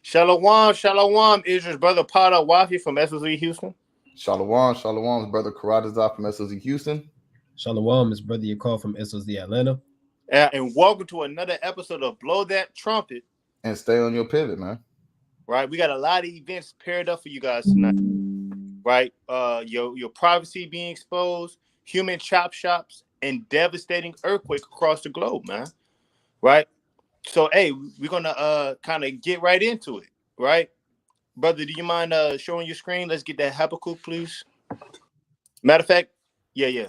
Shalom, shalom, Israel's brother Potter Wafi from SOZ Houston. Shalom, shalom, brother Karadazar from SOZ Houston. Shalom, his brother Yakov from SOZ Atlanta. And welcome to another episode of Blow That Trumpet. And stay on your pivot, man. Right, we got a lot of events paired up for you guys tonight. Right, your privacy being exposed, human chop shops, and devastating earthquake across the globe, man. Right, so hey, we're gonna kind of get right into it, right, brother? Do you mind showing your screen? Let's get that Habakkuk, please. Matter of fact, yeah.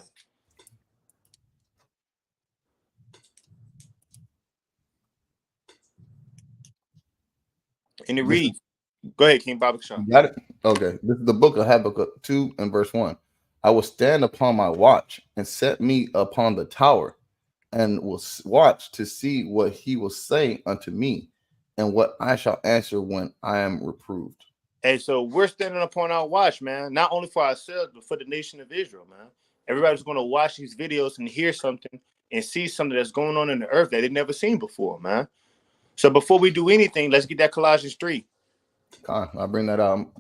And it reads, go ahead, King Baba Khan. Got it? Okay. This is the book of Habakkuk 2 and verse 1. I will stand upon my watch and set me upon the tower and will watch to see what he will say unto me and what I shall answer when I am reproved. Hey, so we're standing upon our watch, man, not only for ourselves, but for the nation of Israel, man. Everybody's going to watch these videos and hear something and see something that's going on in the earth that they've never seen before, man. So before we do anything, let's get that Colossians 3. I'll bring that out.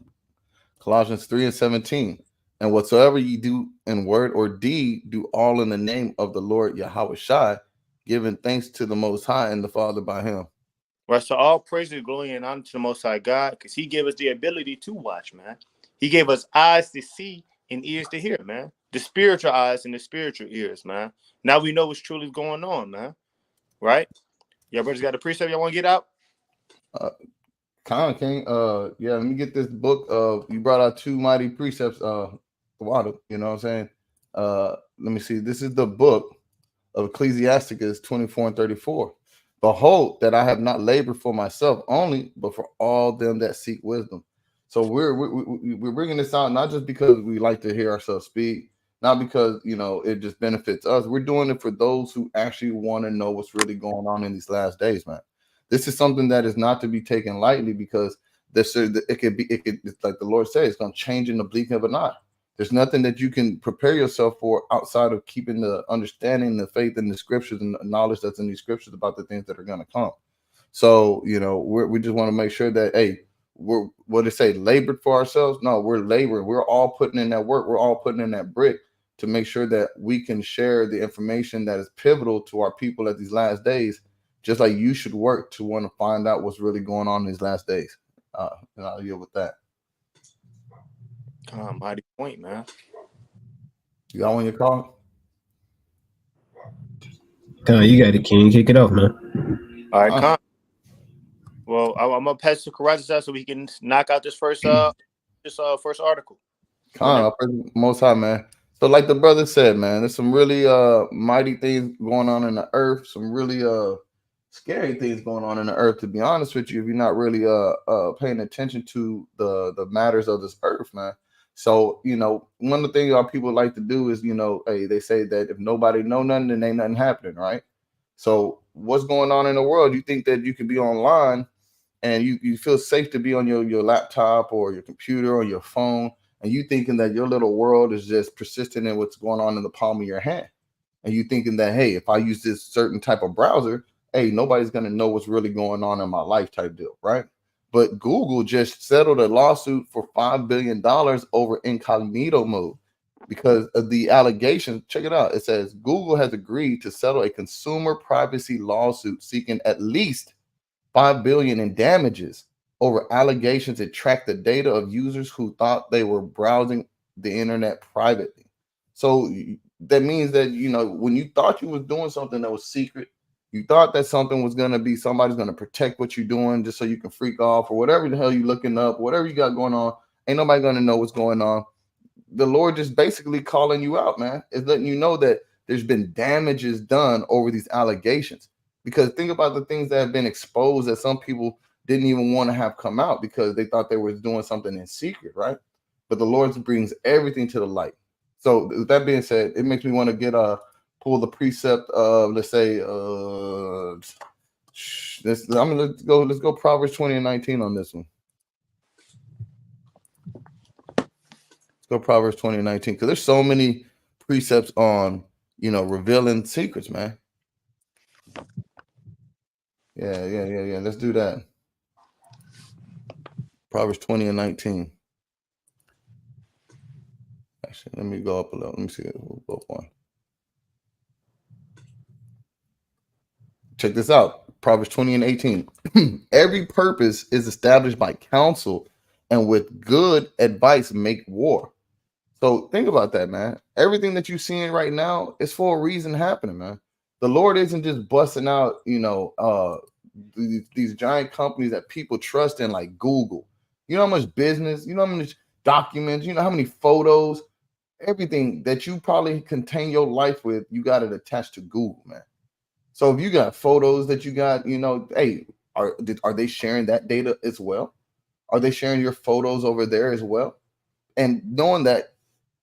Colossians 3 and 17. And whatsoever ye do in word or deed, do all in the name of the Lord Yahweh Shai, giving thanks to the Most High and the Father by him. Right, so all praise and glory and honor to the Most High God, because he gave us the ability to watch, man. He gave us eyes to see and ears to hear, man. The spiritual eyes and the spiritual ears, man. Now we know what's truly going on, man. Right? Y'all brothers got a precept y'all want to get out? King, yeah, let me get this book. You brought out two mighty precepts, water, you know what I'm saying? Let me see. This is the book of Ecclesiasticus 24 and 34. Behold, that I have not labored for myself only, but for all them that seek wisdom. So we're bringing this out not just because we like to hear ourselves speak, not because, you know, it just benefits us. We're doing it for those who actually want to know what's really going on in these last days, man. This is something that is not to be taken lightly, because it could like the Lord said, it's going to change in the blink of an eye. There's nothing that you can prepare yourself for outside of keeping the understanding, the faith in the scriptures and the knowledge that's in these scriptures about the things that are going to come. So, you know, we just want to make sure that, hey, we're, what they say, labored for ourselves. No, we're laboring. We're all putting in that work. We're all putting in that brick to make sure that we can share the information that is pivotal to our people at these last days, just like you should work to want to find out what's really going on in these last days. And I'll deal with that. Mighty point, man. You got one in your car? You got it, King. Kick it off, man. All right, Con. Well, I'm gonna pass to Karazazar so we can knock out this first article. Con, I'll praise the Most High, man. So, like the brother said, man, there's some really mighty things going on in the earth. Some really scary things going on in the earth. To be honest with you, if you're not really paying attention to the matters of this earth, man. So, you know, one of the things our people like to do is, you know, hey, they say that if nobody know nothing, then ain't nothing happening, right? So what's going on in the world? You think that you can be online and you feel safe to be on your laptop or your computer or your phone, and you thinking that your little world is just persistent in what's going on in the palm of your hand. And you thinking that, hey, if I use this certain type of browser, hey, nobody's going to know what's really going on in my life type deal, right? But Google just settled a lawsuit for $5 billion over incognito mode because of the allegations. Check it out. It says Google has agreed to settle a consumer privacy lawsuit seeking at least $5 billion in damages over allegations it tracked the data of users who thought they were browsing the internet privately. So that means that, you know, when you thought you was doing something that was secret, you thought that something was going to be, somebody's going to protect what you're doing just so you can freak off or whatever the hell you're looking up, whatever you got going on, ain't nobody going to know what's going on. The Lord just basically calling you out, man. It's letting you know that there's been damages done over these allegations. Because think about the things that have been exposed that some people didn't even want to have come out because they thought they were doing something in secret, right? But the Lord brings everything to the light. So with that being said, it makes me want to get pull the precept of, let's say, let's go Proverbs 20 and 19 on this one. Let's go Proverbs 20 and 19, because there's so many precepts on, you know, revealing secrets, man. Yeah. Let's do that. Proverbs 20 and 19. Actually, let me go up a little. Let me see. We'll go up one. Check this out. Proverbs 20 and 18. Every purpose is established by counsel, and with good advice make war. So think about that, man. Everything that you're seeing right now is for a reason happening, man. The Lord isn't just busting out, these giant companies that people trust in, like Google. You know how much business, you know how much documents, you know how many photos, everything that you probably contain your life with, you got it attached to Google, man. So if you got photos that you got, hey, are they sharing that data as well? Are they sharing your photos over there as well? And knowing that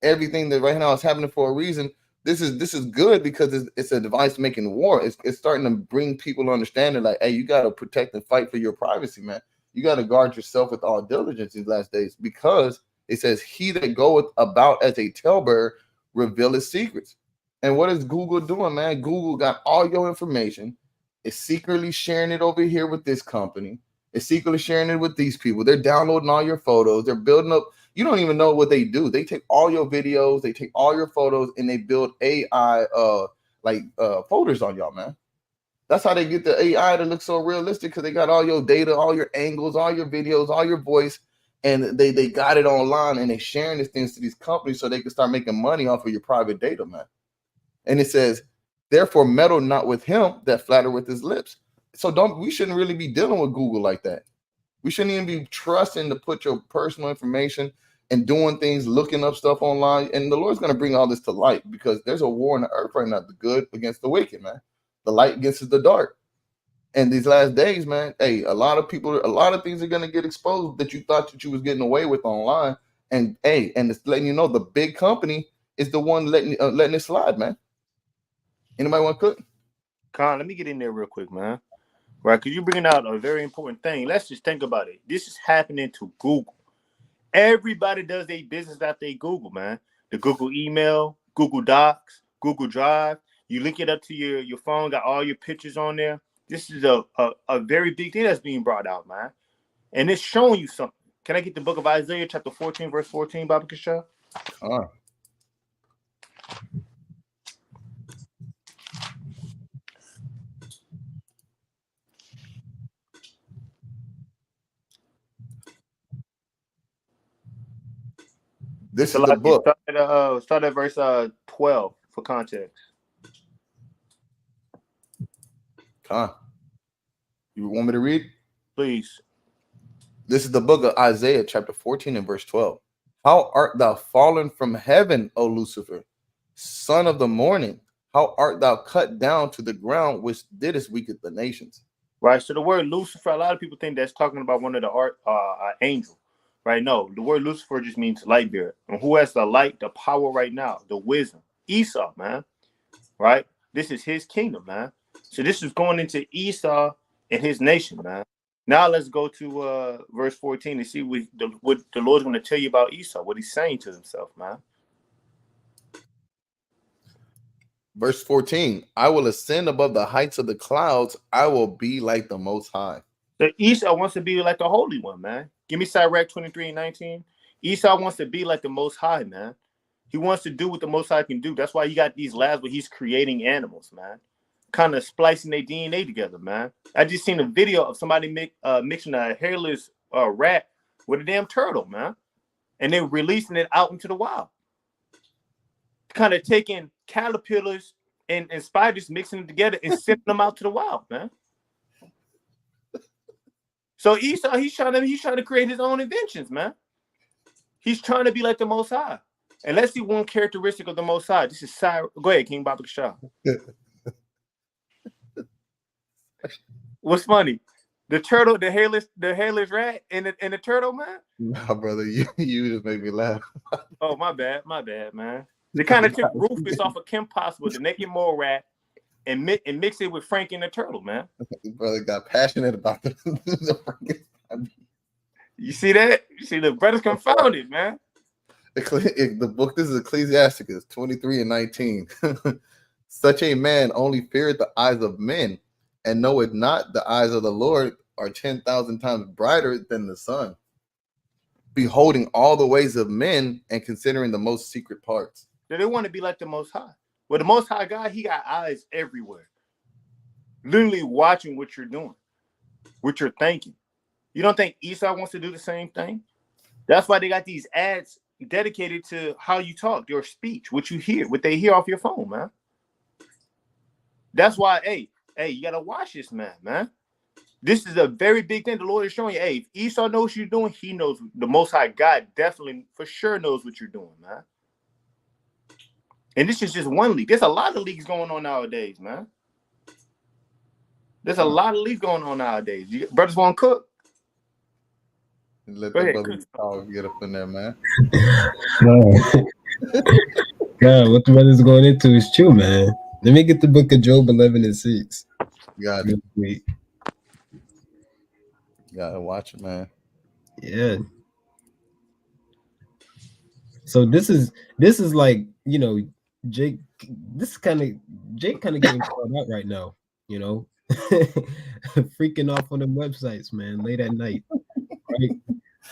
everything that right now is happening for a reason, this is good because it's a device making war. It's starting to bring people to understanding, like, hey, you got to protect and fight for your privacy, man. You got to guard yourself with all diligence these last days, because it says, he that goeth about as a talebearer revealeth secrets. And what is Google doing, man? Google got all your information. It's secretly sharing it over here with this company. It's secretly sharing it with these people. They're downloading all your photos. They're building up. You don't even know what they do. They take all your videos, they take all your photos, and they build AI folders on y'all, man. That's how they get the AI to look so realistic, because they got all your data, all your angles, all your videos, all your voice, and they got it online, and they sharing these things to these companies so they can start making money off of your private data, man. And it says, therefore meddle not with him that flatter with his lips. So we shouldn't really be dealing with Google like that. We shouldn't even be trusting to put your personal information and doing things, looking up stuff online. And the Lord's going to bring all this to light, because there's a war in the earth right now, the good against the wicked, man. The light against the dark. And these last days, man, hey, a lot of things are going to get exposed that you thought that you was getting away with online. And hey, and it's letting you know the big company is the one letting it slide, man. Anybody want to cook? Con, let me get in there real quick, man. Right, because you're bringing out a very important thing. Let's just think about it. This is happening to Google. Everybody does their business out they Google, man. The Google email, Google Docs, Google Drive. You link it up to your phone, got all your pictures on there. This is a very big thing that's being brought out, man. And it's showing you something. Can I get the book of Isaiah, chapter 14, verse 14, Baba Kasha? This is the book. Start at verse 12 for context. You want me to read? Please. This is the book of Isaiah, chapter 14 and verse 12. How art thou fallen from heaven, O Lucifer, son of the morning? How art thou cut down to the ground, which didst weaken the nations? Right. So the word Lucifer, a lot of people think that's talking about one of the angel. Right? No, the word Lucifer just means light bearer. And who has the light, the power right now, the wisdom? Esau, man. Right? This is his kingdom, man. So this is going into Esau and his nation, man. Now let's go to verse 14 and see what the Lord's going to tell you about Esau, what he's saying to himself, man. Verse 14, I will ascend above the heights of the clouds. I will be like the Most High. So Esau wants to be like the Holy One, man. Give me Sirach 23 and 19. Esau wants to be like the Most High, man. He wants to do what the Most High can do. That's why you got these labs where he's creating animals, man. Kind of splicing their DNA together, man. I just seen a video of somebody mixing a hairless rat with a damn turtle, man. And they're releasing it out into the wild. Kind of taking caterpillars and spiders, mixing them together and sending them out to the wild, man. So Esau, he's trying to create his own inventions, man. He's trying to be like the Most High. And let's see one characteristic of the Most High. This is Go ahead, King Baba Shah. What's funny? The turtle, the hairless rat, and the turtle, man. Nah, brother, you just make me laugh. Oh, my bad, man. They kind of took Rufus off of Kim Possible, the naked mole rat, and mix it with Frank and the turtle, man. Brother got passionate about the You see that? You see the brother's confounded, man. The book, this is Ecclesiasticus 23 and 19. Such a man only feareth the eyes of men, and knoweth not the eyes of the Lord are 10,000 times brighter than the sun. beholding all the ways of men and considering the most secret parts. They want to be like the Most High. Well, the Most High God, he got eyes everywhere, literally watching what you're doing, what you're thinking. You don't think Esau wants to do the same thing? That's why they got these ads dedicated to how you talk, your speech, what you hear, what they hear off your phone, man. That's why, hey, you gotta watch this, man. This is a very big thing. The Lord is showing you, hey, if Esau knows what you're doing, he knows. The Most High God definitely, for sure, knows what you're doing, man. And this is just one league. There's a lot of leagues going on nowadays, man. There's a lot of leagues going on nowadays. You brothers want to cook? Let the brothers get up in there, man. God, what the brother's going into is true, man. Let me get the book of Job 11:6. Got it. Wait. Gotta watch it, man. Yeah. So this is like, you know, Jake kind of getting caught out right now, you know. Freaking off on them websites, man, late at night. Right?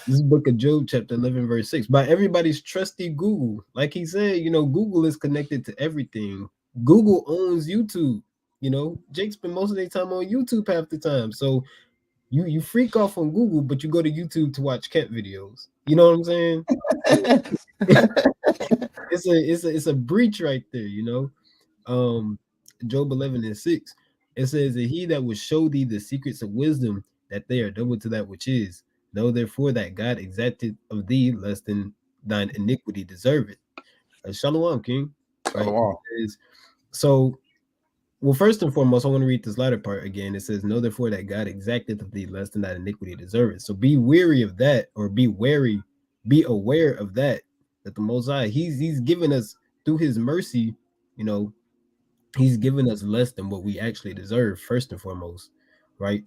This is book of Job, chapter 11, verse 6. By everybody's trusty Google. Like he said, you know, Google is connected to everything. Google owns YouTube. You know, Jake spent most of their time on YouTube half the time. So you freak off on Google, but you go to YouTube to watch cat videos. You know what I'm saying? it's a breach right there, you know. Job 11:6. It says that he that will show thee the secrets of wisdom, that they are double to that which is. Know therefore that God exacted of thee less than thine iniquity deserve it. Shalom, King. Right? Shalom. So, well, first and foremost, I want to read this latter part again. It says, know therefore that God exacteth of thee less than that iniquity deserve it. So be weary of that, or be wary, be aware of that the Most High, he's given us through his mercy, you know, he's given us less than what we actually deserve, first and foremost, right?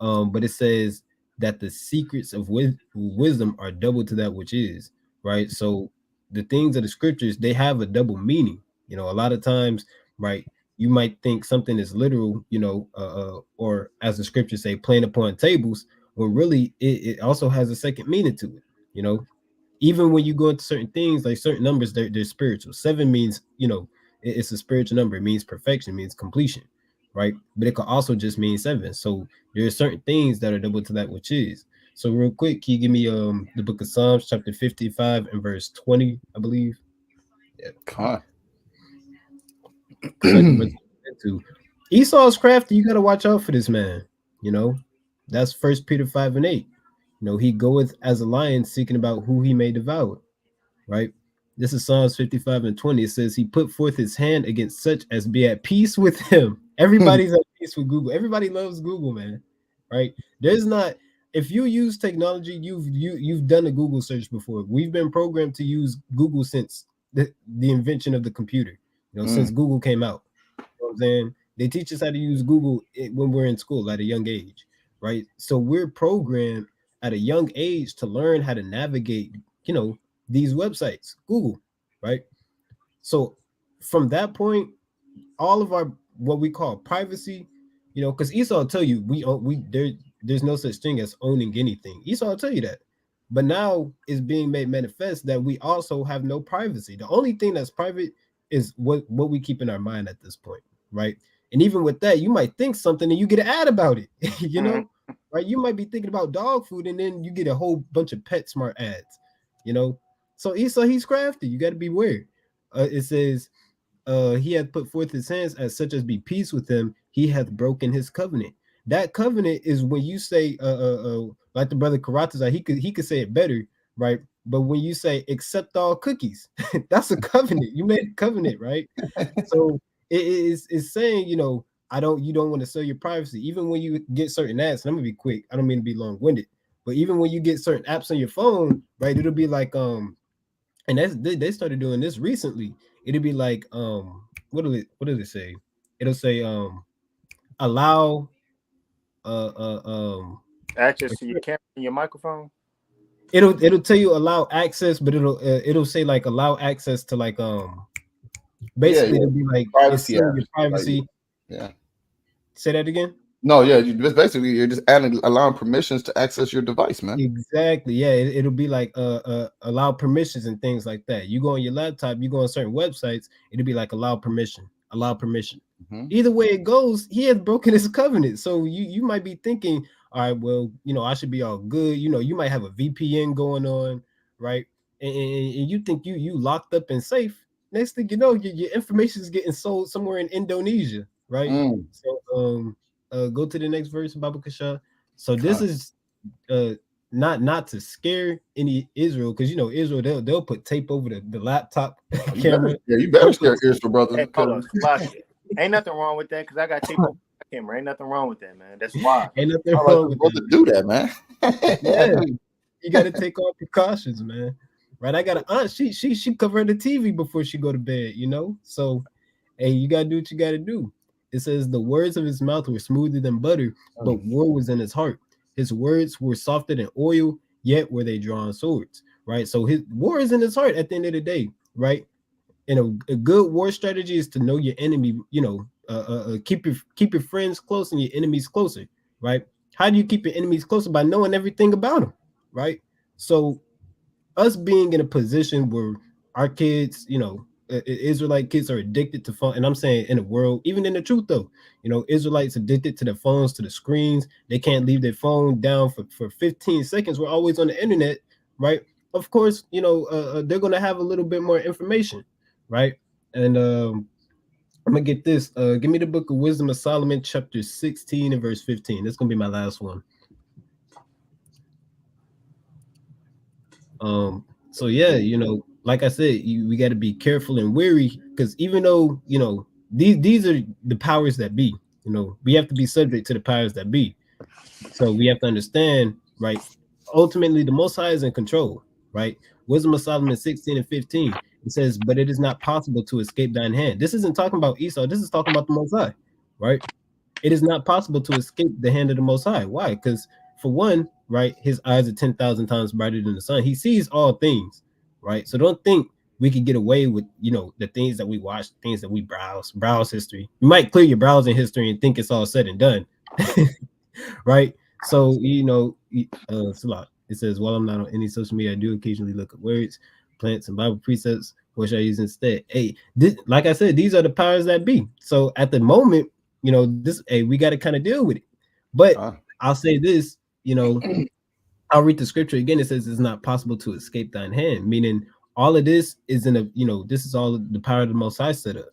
But it says that the secrets of wisdom are double to that which is, right? So the things of the scriptures, they have a double meaning. You know, a lot of times, right, you might think something is literal, you know, or as the scriptures say, plain upon tables, when really it also has a second meaning to it, you know. Even when you go into certain things, like certain numbers, they're spiritual. 7 means, you know, it's a spiritual number. It means perfection, it means completion, right? But it could also just mean 7. So there are certain things that are double to that which is. So real quick, can you give me the book of Psalms, chapter 55 and verse 20, I believe? Yeah. Huh. Esau's crafty. You got to watch out for this man. You know, that's 1 Peter 5:8. You know, he goeth as a lion seeking about who he may devour, right? This is Psalms 55:20. It says, he put forth his hand against such as be at peace with him. Everybody's at peace with Google. Everybody loves Google, man, right? There's not, if you use technology, you've done a Google search before. We've been programmed to use Google since the invention of the computer, you know, since Google came out. You know what I'm saying? They teach us how to use Google when we're in school at a young age, right? So we're programmed at a young age to learn how to navigate, you know, these websites, Google, right? So from that point, all of our what we call privacy, you know, because Esau will tell you there's no such thing as owning anything. Esau will tell you that. But now it's being made manifest that we also have no privacy. The only thing that's private is what we keep in our mind at this point, right? And even with that, you might think something and you get an ad about it, you know, right? You might be thinking about dog food and then you get a whole bunch of PetSmart ads, you know. So Esau, he's crafty. You got to beware. It says, he hath put forth his hands as such as be peace with him. He hath broken his covenant. That covenant is when you say, like the brother Karatazar, he could say it better, right? But when you say accept all cookies, that's a covenant. You made a covenant, right? So it's saying, you know, you don't want to sell your privacy. Even when you get certain apps, and I'm gonna be quick. I don't mean to be long-winded, but even when you get certain apps on your phone, right? It'll be like and they started doing this recently. It'll be like what did it say? It'll say allow access to your camera and your microphone. It'll tell you allow access, but it'll say like allow access to like basically it'll be like privacy, your privacy. Yeah. Say that again. No, yeah, basically you're just allowing permissions to access your device, man. Exactly. Yeah, it'll be like allow permissions and things like that. You go on your laptop, you go on certain websites, it'll be like allow permission, allow permission. Mm-hmm. Either way it goes, he has broken his covenant. So you might be thinking, all right, well, I should be all good. You might have a VPN going on, right? And you think you locked up and safe. Next thing you know, your information is getting sold somewhere in Indonesia, right? So go to the next verse, Baba Kasha. So this is not to scare any Israel, because Israel, they'll put tape over the laptop camera. You better scare Israel, brother. Hey, hold on, Slovakia. Ain't nothing wrong with that, because I got tape over my camera. Ain't nothing wrong with that, man. That's why. Ain't nothing wrong with that. Do that, man. Yeah, you got to take all precautions, man. Right? I got an aunt. She covered the TV before she go to bed. So hey, you gotta do what you gotta do. It says the words of his mouth were smoother than butter, but war was in his heart. His words were softer than oil, yet were they drawn swords. Right? So his war is in his heart at the end of the day, right? And a good war strategy is to know your enemy. Keep your friends close and your enemies closer. Right? How do you keep your enemies closer? By knowing everything about them. Right? So us being in a position where our kids, Israelite kids are addicted to phone, and I'm saying in the world, even in the truth though, Israelites addicted to their phones, to the screens. They can't leave their phone down for 15 seconds. We're always on the internet, right? Of course, they're gonna have a little bit more information, right? And I'm gonna get this. Give me the book of Wisdom of Solomon, chapter 16 and verse 15. That's gonna be my last one. So yeah, like I said, we got to be careful and wary, because even though these are the powers that be, we have to be subject to the powers that be. So we have to understand, right? Ultimately, the Most High is in control, right? Wisdom of Solomon 16 and 15. It says, "But it is not possible to escape thine hand." This isn't talking about Esau. This is talking about the Most High, right? It is not possible to escape the hand of the Most High. Why? Because for one, right, his eyes are 10,000 times brighter than the sun. He sees all things, right? So don't think we can get away with, the things that we watch, things that we browse history. You might clear your browsing history and think it's all said and done, right? So, Salah, it says, while I'm not on any social media, I do occasionally look at words, plants, and Bible precepts. What should I use instead? Hey, like I said, these are the powers that be. So at the moment, we got to kind of deal with it. But I'll say this, I'll read the scripture again. It says it's not possible to escape thine hand, meaning all of this is this is all the power of the Most High set up.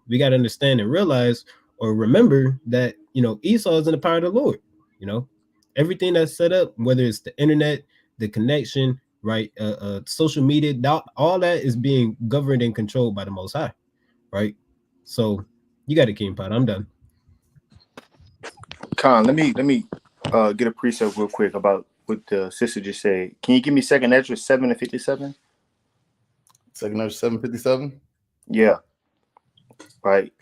We got to understand and realize or remember that, Esau is in the power of the Lord. Everything that's set up, whether it's the internet, the connection, right, social media, all that is being governed and controlled by the Most High, right? So you got it, King Pot. I'm done. Khan, let me get a precept real quick about what the sister just said. Can you give me 2nd Ezra 7 and 57? 2nd Ezra 7:57. Yeah. Right.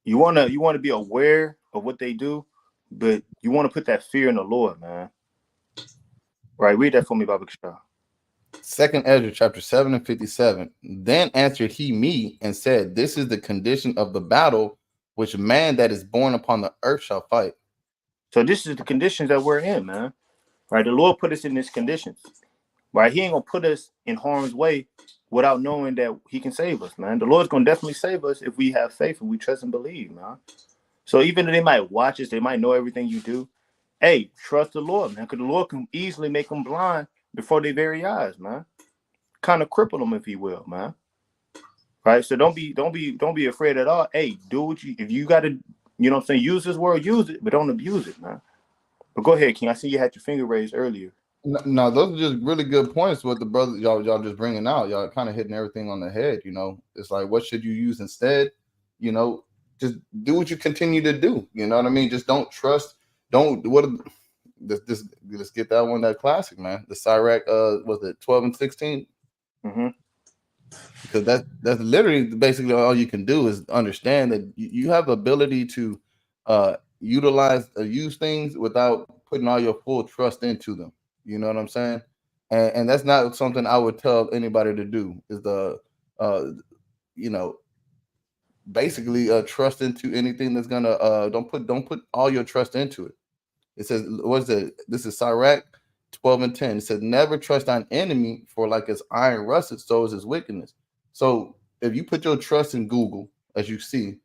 You wanna be aware of what they do, but you want to put that fear in the Lord, man. Right. Read that for me, Baba Kishah. 2nd Ezra chapter 7 and 57. Then answered he me and said, "This is the condition of the battle which man that is born upon the earth shall fight." So this is the conditions that we're in, man. Right. The Lord put us in these conditions. Right. He ain't gonna put us in harm's way without knowing that he can save us, man. The Lord's gonna definitely save us if we have faith and we trust and believe, man. So even though they might watch us, they might know everything you do. Hey, trust the Lord, man, because the Lord can easily make them blind before their very eyes, man. Kind of cripple them, if he will, man. Right. So don't be afraid at all. Hey, do what if you got to, use this word, use it, but don't abuse it, man. But go ahead, King. I see you had your finger raised earlier. No, those are just really good points. What the brothers y'all just bringing out, y'all kind of hitting everything on the head. It's like, what should you use instead? Just do what you continue to do. You know what I mean? Just don't trust. Let's get that one, that classic, man. The Sirach, was it 12 and 16? Mm-hmm. Because that's literally basically all you can do is understand that you have the ability to use things without putting all your full trust into them. You know what I'm saying? And that's not something I would tell anybody to do. Is basically trust into anything that's gonna don't put all your trust into it. It says, what is it? This is Sirach 12:10. It says, never trust thine enemy, for like as iron rusted, so is his wickedness. So if you put your trust in Google, as you see,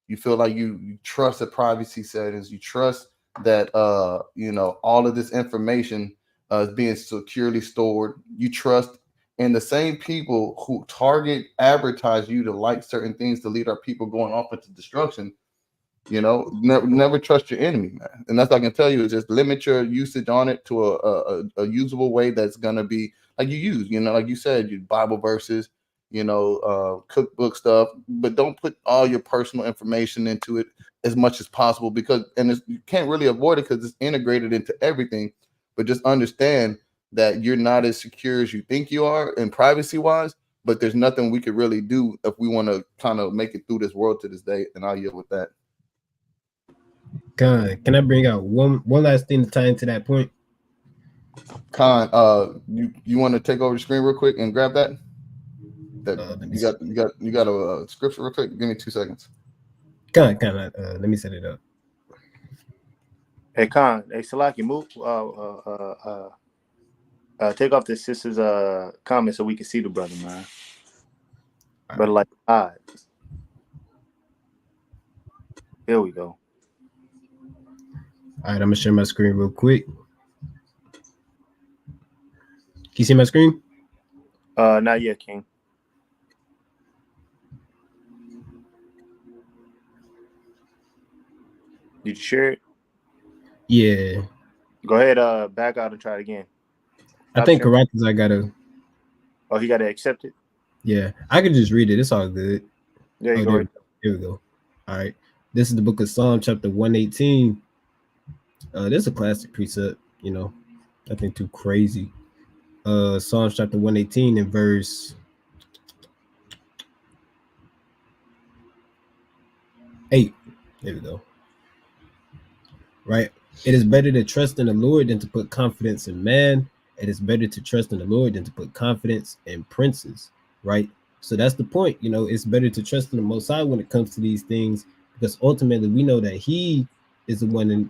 you feel like you trust the privacy settings, you trust that all of this information is being securely stored. You trust in the same people who target advertise you to like certain things to lead our people going off into destruction. Never trust your enemy, man. And that's what I can tell you is just limit your usage on it to a usable way that's gonna be like you use, like you said, your Bible verses, cookbook stuff, but don't put all your personal information into it as much as possible because you can't really avoid it because it's integrated into everything. But just understand that you're not as secure as you think you are in privacy wise, but there's nothing we could really do if we want to kind of make it through this world to this day. And I'll yield with that. Can I bring out one last thing to tie into that point? You want to take over the screen real quick and grab that? You got a scripture real quick. Give me 2 seconds. Let me set it up. Hey, Salaki, move. Take off the sister's comment so we can see the brother, man. But like, here we go. All right, I'm gonna share my screen real quick. Can you see my screen? Not yet, King. Did you share it? Yeah. Go ahead, back out and try it again. I think Caracas, I gotta. Oh, he gotta accept it. Yeah, I can just read it. It's all good. There you go. Here we go. All right. This is the book of Psalm, chapter 118. This is a classic precept, nothing too crazy. Psalms chapter 118 and verse 8. There we go. Right. It is better to trust in the Lord than to put confidence in man. It is better to trust in the Lord than to put confidence in princes. Right. So that's the point. It's better to trust in the Most High when it comes to these things, because ultimately we know that He is the one, and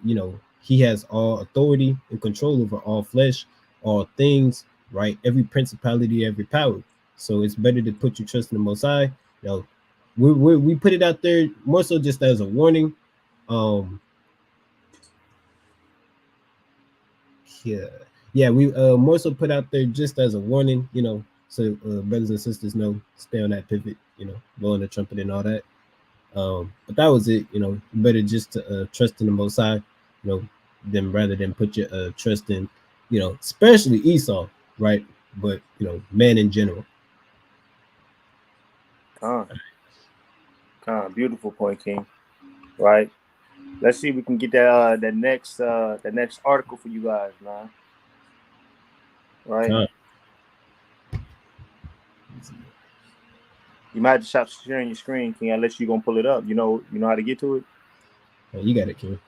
He has all authority and control over all flesh, all things, right? Every principality, every power. So it's better to put your trust in the Most High. We put it out there more so just as a warning. We more so put out there just as a warning, so brothers and sisters know, stay on that pivot, blowing the trumpet and all that. But that was it. Better just to trust in the Most High, than rather than put your trust in, especially Esau, right? But man in general. Beautiful point, King. Right. Let's see if we can get that next article for you guys, man. Right. You might have to stop sharing your screen, King, unless you're gonna pull it up. You know how to get to it? Oh, you got it, King.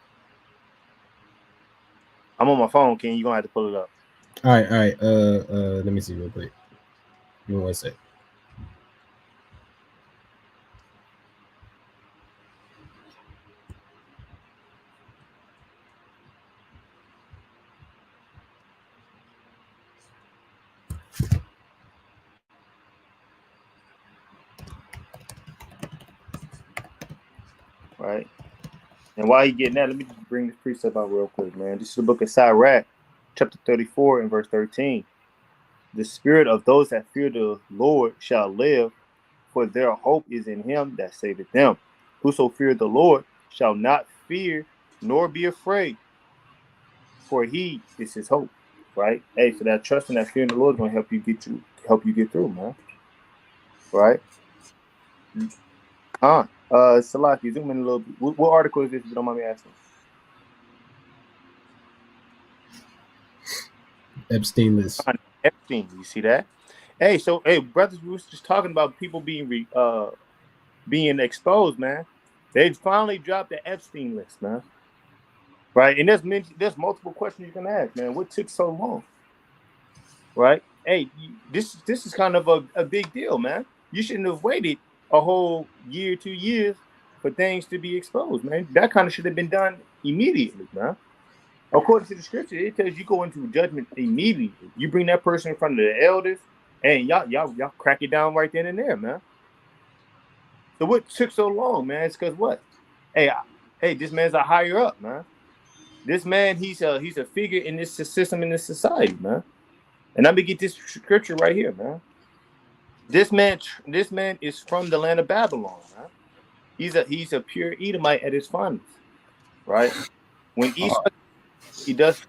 I'm on my phone, King. You're gonna have to pull it up. All right. Let me see real quick. Give me 1 sec. Right. And while you getting that, let me just bring this precept out real quick, man. This is the book of Sirach, chapter 34 and verse 13. The spirit of those that fear the Lord shall live, for their hope is in Him that saveth them. Whoso feareth the Lord shall not fear nor be afraid, for He is his hope. Right? Hey, so that trust and that fear in the Lord is going to help you get through, man. Right? Salaki, zoom in a little bit. What article is this, if you don't mind me asking? Epstein list. Epstein, you see that? Hey, brothers, we was just talking about people being exposed, man. They finally dropped the Epstein list, man. Right? And there's multiple questions you can ask, man. What took so long? Right? Hey, this is kind of a big deal, man. You shouldn't have waited a whole year, 2 years for things to be exposed, man. That kind of should have been done immediately, man. According to the scripture, it tells you go into judgment immediately. You bring that person in front of the elders, and y'all crack it down right then and there, man. So what took so long, man? It's because what? Hey, this man's a higher up, man. This man, he's a figure in this system, in this society, man. And let me get this scripture right here, man. This man is from the land of Babylon, man. He's a pure Edomite at his finest, right? When Esau, he does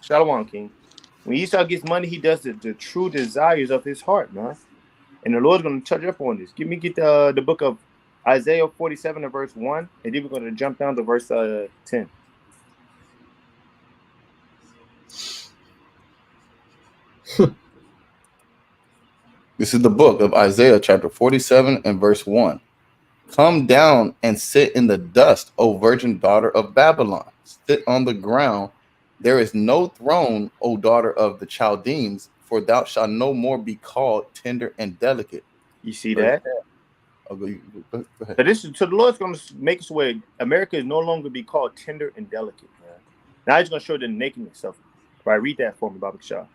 Shalom King. When Esau gets money, he does the true desires of his heart, man. And the Lord's going to touch up on this. Get the book of Isaiah 47 and verse 1, and then we're going to jump down to verse 10. This is the book of Isaiah, chapter 47 and verse 1. Come down and sit in the dust, O virgin daughter of Babylon. Sit on the ground. There is no throne, O daughter of the Chaldeans, for thou shalt no more be called tender and delicate. You see that? Go ahead. So the Lord's going to make us where America is no longer be called tender and delicate, man. Now he's going to show the nakedness of it. Right, read that for me, Baba Shah.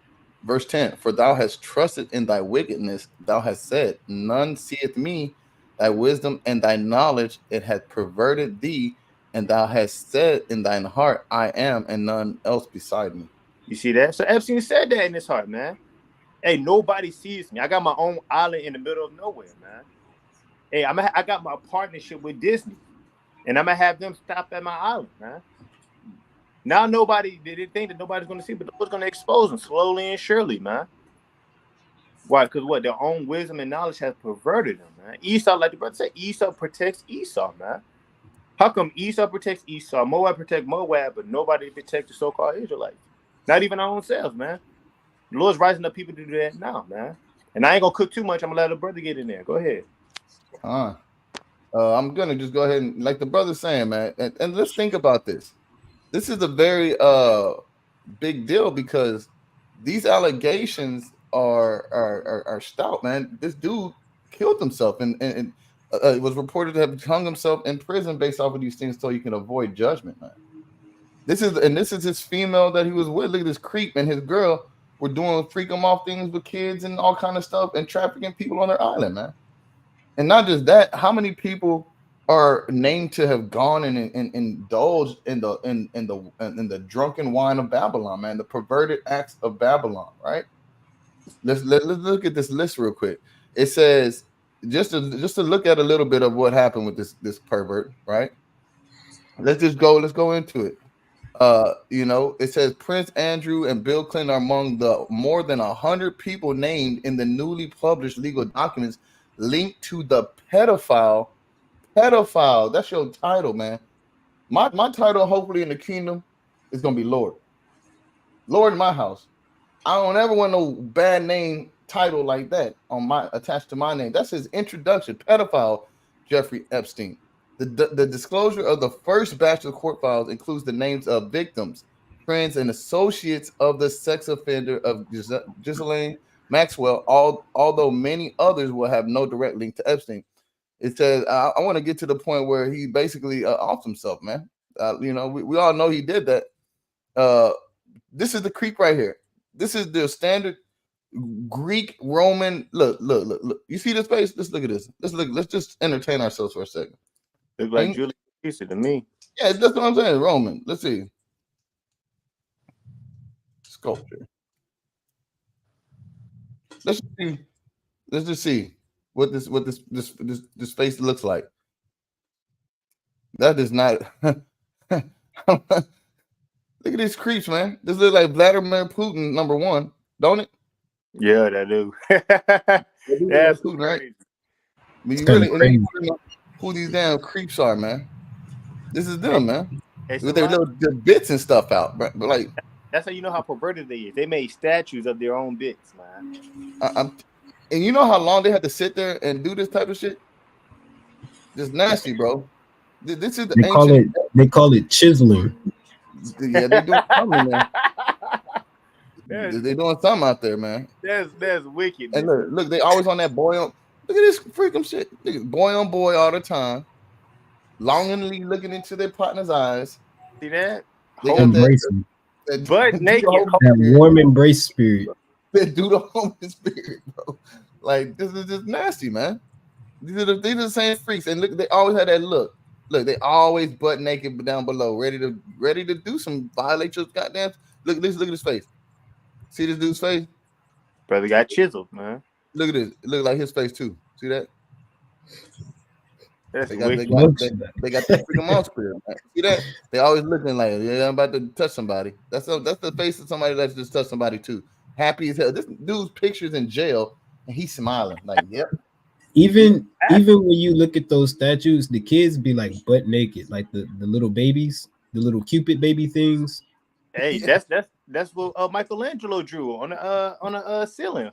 Verse 10, for thou hast trusted in thy wickedness, thou hast said, none seeth me, thy wisdom and thy knowledge, it hath perverted thee, and thou hast said in thine heart, I am, and none else beside me. You see that? So Epstein said that in his heart, man. Hey, nobody sees me. I got my own island in the middle of nowhere, man. Hey, I got my partnership with Disney, and I'm going to have them stop at my island, man. Now they think that nobody's going to see, but the Lord's going to expose them slowly and surely, man. Why? Because what? Their own wisdom and knowledge has perverted them, man. Esau, like the brother said, Esau protects Esau, man. How come Esau protects Esau, Moab protects Moab, but nobody protects the so-called Israelites? Not even our own selves, man. The Lord's rising up people to do that now, man. And I ain't going to cook too much. I'm going to let the brother get in there. Go ahead. I'm going to just go ahead and, like the brother's saying, man, and let's think about this. This is a very big deal because these allegations are stout, man. This dude killed himself and it was reported to have hung himself in prison based off of these things so he can avoid judgment, man. This is his female that he was with. Look at this creep and his girl were doing freak him off things with kids and all kind of stuff and trafficking people on their island, man. And not just that, how many people are named to have gone and indulged in the drunken wine of Babylon, man, the perverted acts of Babylon, right? Let's look at this list real quick. It says just to look at a little bit of what happened with this pervert, right? Let's go into it. It says Prince Andrew and Bill Clinton are among the more than 100 people named in the newly published legal documents linked to the pedophile. That's your title, man. My title, hopefully in the kingdom, is gonna be Lord in my house. I don't ever want no bad name title like that attached to my name. That's his introduction. Pedophile Jeffrey Epstein. The disclosure of the first batch of court files includes the names of victims, friends, and associates of the sex offender of Ghislaine Maxwell, although many others will have no direct link to Epstein. It says, I want to get to the point where he basically offed himself, man. We all know he did that. This is the creep right here. This is the standard Greek Roman. Look. You see this face? Let's look at this. Let's just entertain ourselves for a second. Look like Julius Caesar to me. Yeah, that's what I'm saying. Roman. Let's see. Sculpture. Let's just see what this face looks like. That is not. Look at these creeps, man. This looks like Vladimir Putin, number one, don't it? Yeah, that do. That's Putin, right? I mean, you really know who these damn creeps are, man. This is them, man. With their little bits and stuff out, but like that's how you know how perverted they is. They made statues of their own bits, man. And you know how long they had to sit there and do this type of shit? Just nasty, bro. This is they call it chiseling. Yeah, they're doing something, man. They're doing something out there, man. That's wicked. And look, they always on that boil. Look at this freaking shit. Look at boy on boy all the time, longingly looking into their partner's eyes. See that? They got Holy, that, Embracing butt do the naked. whole that spirit. warm embrace spirit. They do the whole spirit, bro. Like this is just nasty, man. These are the same freaks, and look, they always had that look. Look, they always butt naked down below, ready to do some violate your goddamn. Look at his face. See this dude's face? Brother got chiseled, man. Look at this. It look like his face too. See that? That's They got wicked. they got that freaking monster. Man. See that? They always looking like, yeah, I'm about to touch somebody. That's the face of somebody that's just touched somebody too. Happy as hell. This dude's pictures in jail and he's smiling like, yep. Even when you look at those statues, the kids be like butt naked, like the little babies, the little Cupid baby things. Hey, that's what Michelangelo drew on the ceiling.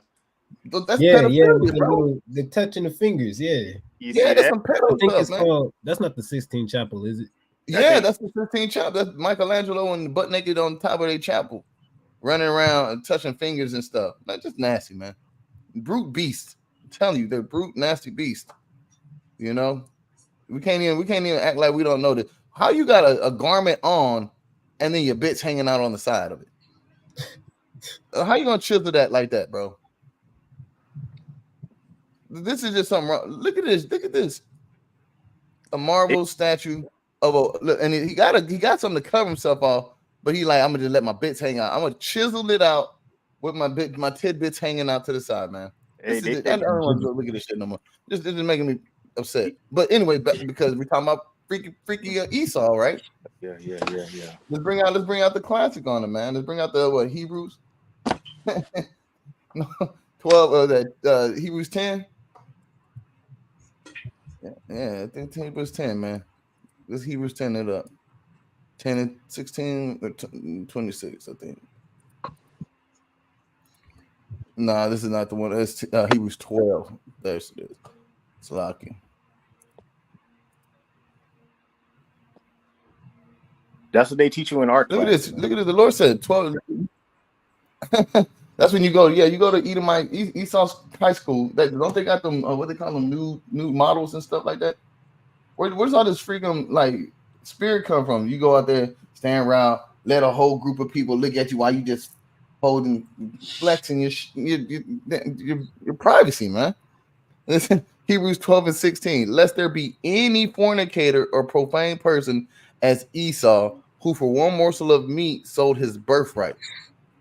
That's Yeah, pedophilia, with bro. the touching the fingers. Yeah, You Yeah, see that's that? some I pedo think stuff, it's man. called. That's not the Sistine Chapel, is it? Yeah, that's the 15 chapel. That's Michelangelo and butt naked on top of their chapel, running around and touching fingers and stuff. Man, just nasty, man. Brute beast. I'm telling you, they're brute, nasty beast. You know, we can't even act like we don't know this. How you got a garment on and then your bitch hanging out on the side of it? How you gonna chisel that like that, bro? This is just something wrong. Look at this. Look at this. A marble statue of a look, and he got something to cover himself off, but he like, I'm gonna just let my bits hang out. I'm gonna chisel it out with my tidbits hanging out to the side, man. Hey, This is it. I don't want to look at this shit no more. This is making me upset. But anyway, because we're talking about freaky Esau, right? Yeah. Let's bring out the classic on it, man. Let's bring out the what, Hebrews 12 that Hebrews 10. Yeah, I think Hebrews 10, man. This Hebrews 10 it up. 10 and 16 or 26, I think. Nah, this is not the one. It's Hebrews 12. There's it is. It's lucky. That's what they teach you in art Look class. at this. Look at this. The Lord said 12. That's when you go. Yeah, you go to Edomite Esau's high school. Don't they got them? What they call them? New models and stuff like that. Where's all this freaking like spirit come from? You go out there, stand around, let a whole group of people look at you while you just holding, flexing your privacy, man. Listen, Hebrews 12 and 16. Lest there be any fornicator or profane person as Esau, who for one morsel of meat sold his birthright.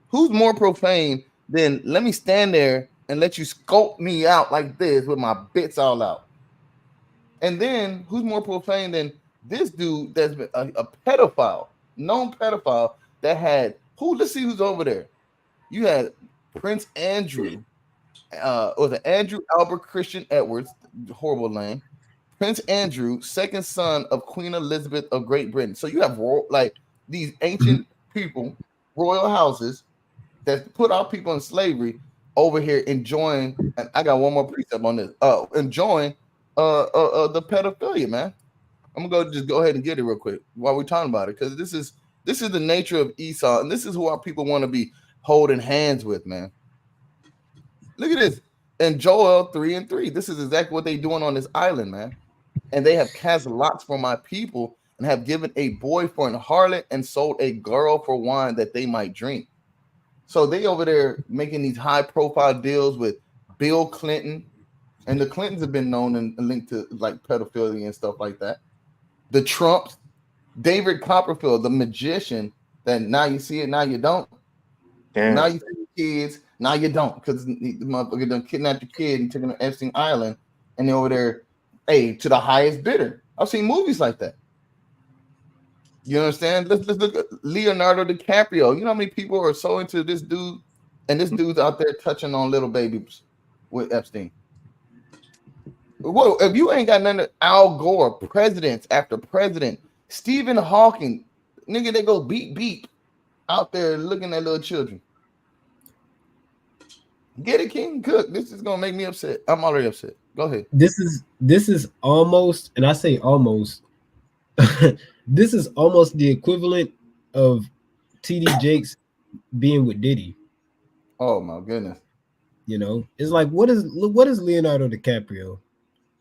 Who's more profane than let me stand there and let you sculpt me out like this with my bits all out? And then who's more profane than this dude that's been a pedophile, known pedophile that had who? Let's see who's over there. You had Prince Andrew, or the Andrew Albert Christian Edwards, horrible name. Prince Andrew, second son of Queen Elizabeth of Great Britain. So you have like these ancient people, royal houses that put our people in slavery over here enjoying. And I got one more precept on this. Enjoying the pedophilia, man. I'm gonna go ahead and get it real quick while we're talking about it, because this is the nature of Esau, and this is who our people want to be holding hands with, man. Look at this. And Joel 3 and 3. This is exactly what they're doing on this island, man. And they have cast lots for my people and have given a boy for an harlot and sold a girl for wine that they might drink. So they over there making these high profile deals with Bill Clinton, and the Clintons have been known and linked to like pedophilia and stuff like that. The Trumps, David Copperfield, the magician, that now you see it, now you don't. Damn. Now you see the kids, now you don't, because the motherfucker done kidnapped your kid and took him to Epstein Island, and they're over there, hey, to the highest bidder. I've seen movies like that. You understand? Let's look at Leonardo DiCaprio. You know how many people are so into this dude, and this dude's out there touching on little babies with Epstein. Well, if you ain't got none of Al Gore, presidents after president, Stephen Hawking, nigga, they go beep out there looking at little children. Get it, King Cook. This is gonna make me upset. I'm already upset. Go ahead. This is almost, and I say almost, this is almost the equivalent of TD Jakes being with Diddy. Oh my goodness. You know, it's like what is Leonardo DiCaprio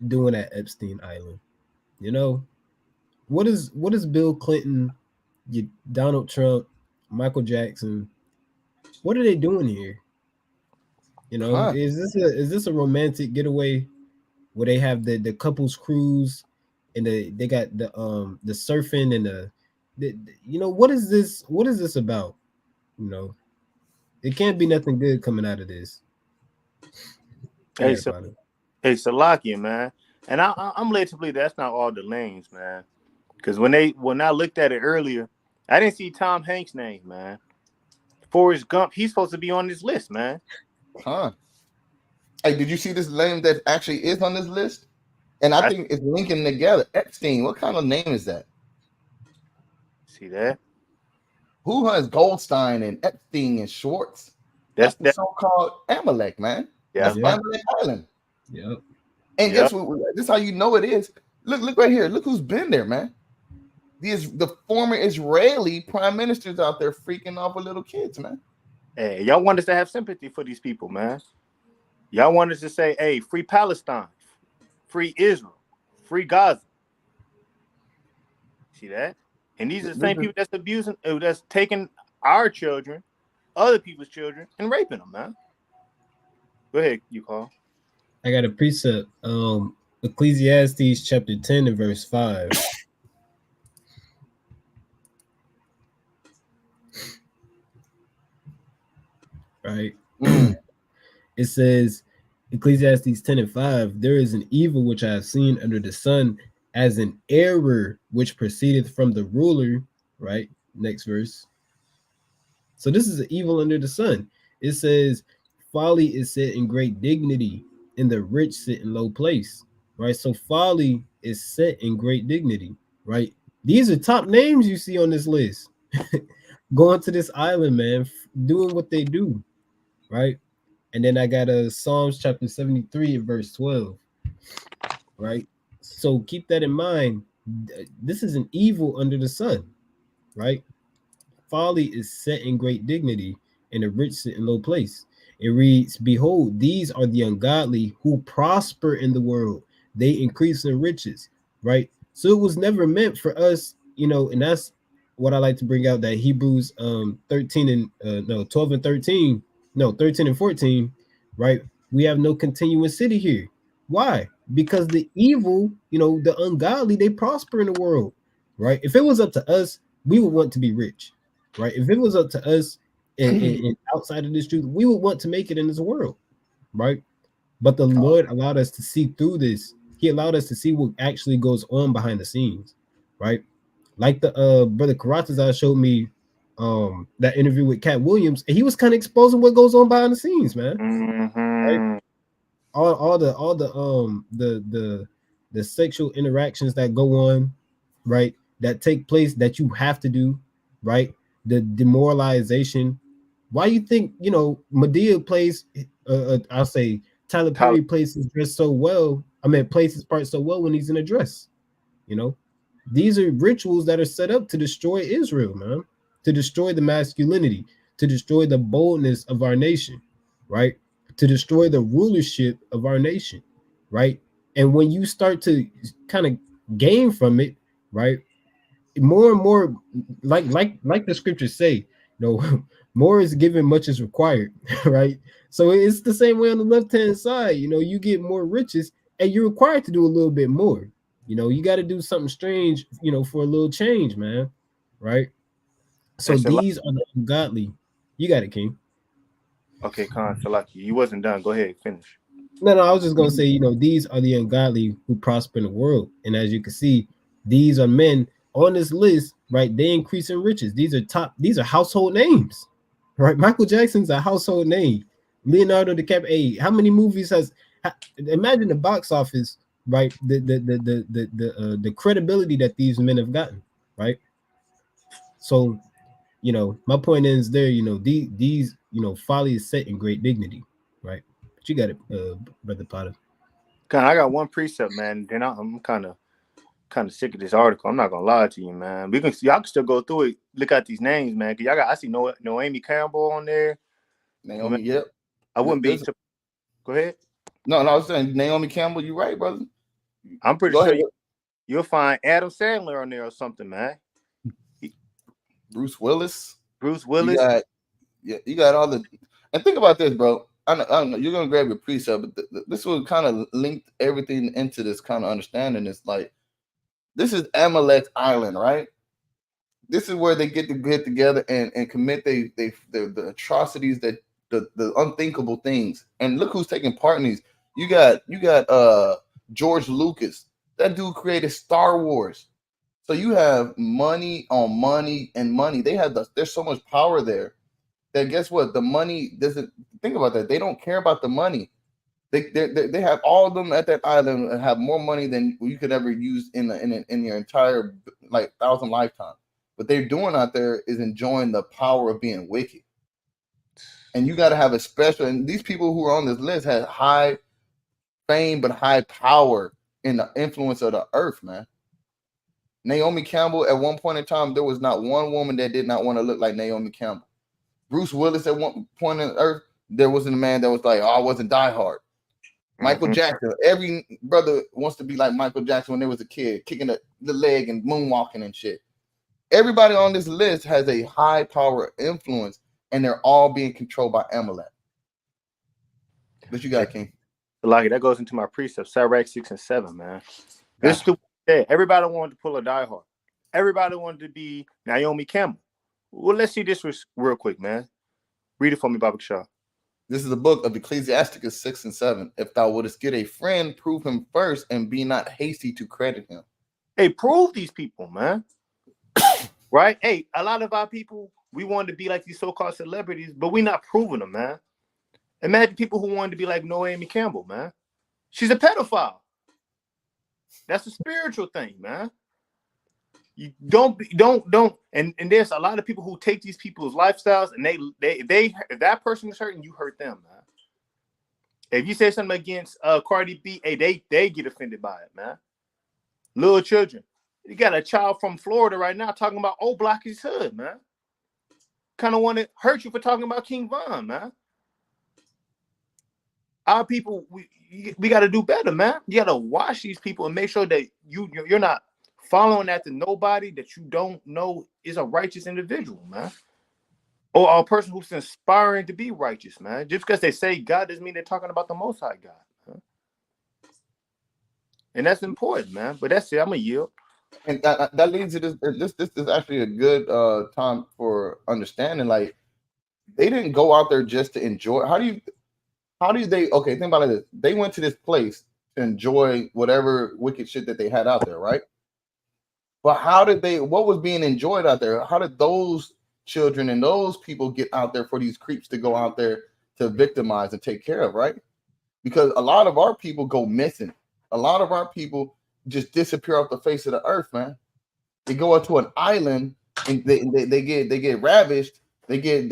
doing at Epstein Island? You know, what is Bill Clinton, Donald Trump, Michael Jackson? What are they doing here? You know, Huh. is this a romantic getaway where they have the couples cruise and they got the surfing and you know what is this about? You know, it can't be nothing good coming out of this. Go Hey, ahead, so Father. hey, Salakia, man, and I'm led to believe that's not all the lanes, man. Because when I looked at it earlier, I didn't see Tom Hanks' name, man. Forrest Gump, he's supposed to be on this list, man. Huh. Hey, did you see this name that actually is on this list? And I I think it's linking together. Epstein. What kind of name is that? see that. Who has Goldstein and Epstein and Schwartz? That's That's the that. so-called Amalek, man. Yeah, That's Yep, Amalek Island. yep. And yeah. guess what? This is how you know it is. Look right here. Look who's been there, man. The former Israeli prime ministers out there freaking off with little kids, man. Hey, y'all want us to have sympathy for these people, man. Y'all want us to say, "Hey, free Palestine, free Israel, free Gaza." See that? And these are the This same is people that's abusing, that's taking our children, other people's children, and raping them, man. Go ahead, you call. I got a precept. Ecclesiastes chapter 10 and verse 5. Right. mm, It says, Ecclesiastes 10 and 5, there is an evil which I have seen under the sun, as an error which proceedeth from the ruler. Right. Next verse. So this is an evil under the sun. It says, folly is set in great dignity, and the rich sit in low place. Right. So folly is set in great dignity. Right. These are top names you see on this list. Going to this island, man, doing what they do. Right. And then I got a Psalms chapter 73 verse 12. Right. So keep that in mind. This is an evil under the sun. Right. Folly is set in great dignity, and the rich sit in low place. It reads, behold, these are the ungodly who prosper in the world. They increase in riches, right? So it was never meant for us, you know, and that's what I like to bring out, that Hebrews 13 and 12 and 13, no, 13 and 14, right? We have no continuous city here. Why? Because the evil, you know, the ungodly, they prosper in the world, right? If it was up to us, we would want to be rich, right? If it was up to us and outside of this truth, we would want to make it in this world, right? But the Lord allowed us to see through this. He allowed us to see what actually goes on behind the scenes, right? Like the brother Karatazar showed me that interview with Cat Williams, and he was kind of exposing what goes on behind the scenes, man. Right? Mm-hmm. The sexual interactions that go on, right? That take place that you have to do, right? The demoralization. Why you think, you know, Medea plays I'll say Tyler Tyler, Perry plays his dress so well. I mean, plays his part so well when he's in a dress. You know, these are rituals that are set up to destroy Israel, man, to destroy the masculinity, to destroy the boldness of our nation, right? To destroy the rulership of our nation, right? And when you start to kind of gain from it, right? More and more, like the scriptures say, you know, more is given, much is required, right? So it's the same way on the left hand side. You know, you get more riches, and you're required to do a little bit more. You know, you got to do something strange, you know, for a little change, man, right? So it's a lot. these are the ungodly. You got it, King. Okay, Khan, Salaki, you wasn't done. Go ahead, finish. No, I was just gonna say, you know, these are the ungodly who prosper in the world, and as you can see, these are men on this list, right? They increase in riches. These are top. These are household names, right? Michael Jackson's a household name. Leonardo DiCaprio. Hey, how many movies has? Imagine the box office, right? The credibility that these men have gotten, right? So, you know, my point is there. You know, these you know, folly is set in great dignity, right? But you got it, brother Potter. Khan, I got one precept, man. Then I'm kind of sick of this article. I'm not gonna lie to you, man. Y'all can still go through it. Look at these names, man. Cause y'all got I see no Amy Campbell on there. Man, Naomi, yep. I wouldn't be There's Go ahead. No, I was saying Naomi Campbell. You right, brother. I'm pretty Go sure ahead. you'll find Adam Sandler on there or something, man. Bruce Willis. Bruce Willis. You got all the. And think about this, bro. I know you're gonna grab your precept, but this will kind of link everything into this kind of understanding. It's like this is Amalek's island, right? This is where they get together and commit the atrocities, that the unthinkable things. And look who's taking part in these. You got George Lucas. That dude created Star Wars. So you have money on money and money. There's so much power there that guess what? The money doesn't think about that. They don't care about the money. They have all of them at that island and have more money than you could ever use in your entire 1,000 lifetime. What they're doing out there is enjoying the power of being wicked. And you got to have a special. And these people who are on this list had high fame but high power in the influence of the earth, man. Naomi Campbell, at one point in time, there was not one woman that did not want to look like Naomi Campbell. Bruce Willis, at one point in earth, there wasn't a man that was like, oh, I wasn't Die Hard. Michael Jackson, every brother wants to be like Michael Jackson when they was a kid, kicking the leg and moonwalking and shit. Everybody on this list has a high power influence, and they're all being controlled by Amalek. What you got, King? Like that goes into my precept, Sirach 6 and 7, man. This is everybody wanted to pull a Die Hard. Everybody wanted to be Naomi Campbell. Well, let's see this real quick, man. Read it for me, Baba Shaw. This is the book of Ecclesiasticus 6 and 7. If thou wouldest get a friend, prove him first, and be not hasty to credit him. Hey, prove these people, man. Right? Hey, a lot of our people, we wanted to be like these so-called celebrities, but we're not proving them, man. Imagine people who wanted to be like Naomi Campbell, man. She's a pedophile. That's a spiritual thing, man. You don't, and there's a lot of people who take these people's lifestyles and they if that person is hurting, you hurt them, man. If you say something against Cardi B, hey, they get offended by it, man. Little children. You got a child from Florida right now talking about old Block is hood, man. Kind of want to hurt you for talking about King Von, man. Our people, we got to do better, man. You got to watch these people and make sure that you're not following after nobody that you don't know is a righteous individual, man. Or a person who's inspiring to be righteous, man. Just because they say God doesn't mean they're talking about the Most High God. Man. And that's important, man. But that's it. I'm going to yield. And that leads to this is actually a good time for understanding. Like, they didn't go out there just to enjoy. How do they, okay, think about it like this. They went to this place to enjoy whatever wicked shit that they had out there, right? But what was being enjoyed out there? How did those children and those people get out there for these creeps to go out there to victimize and take care of, right? Because a lot of our people go missing. A lot of our people just disappear off the face of the earth, man. They go into an island and they get ravished. They get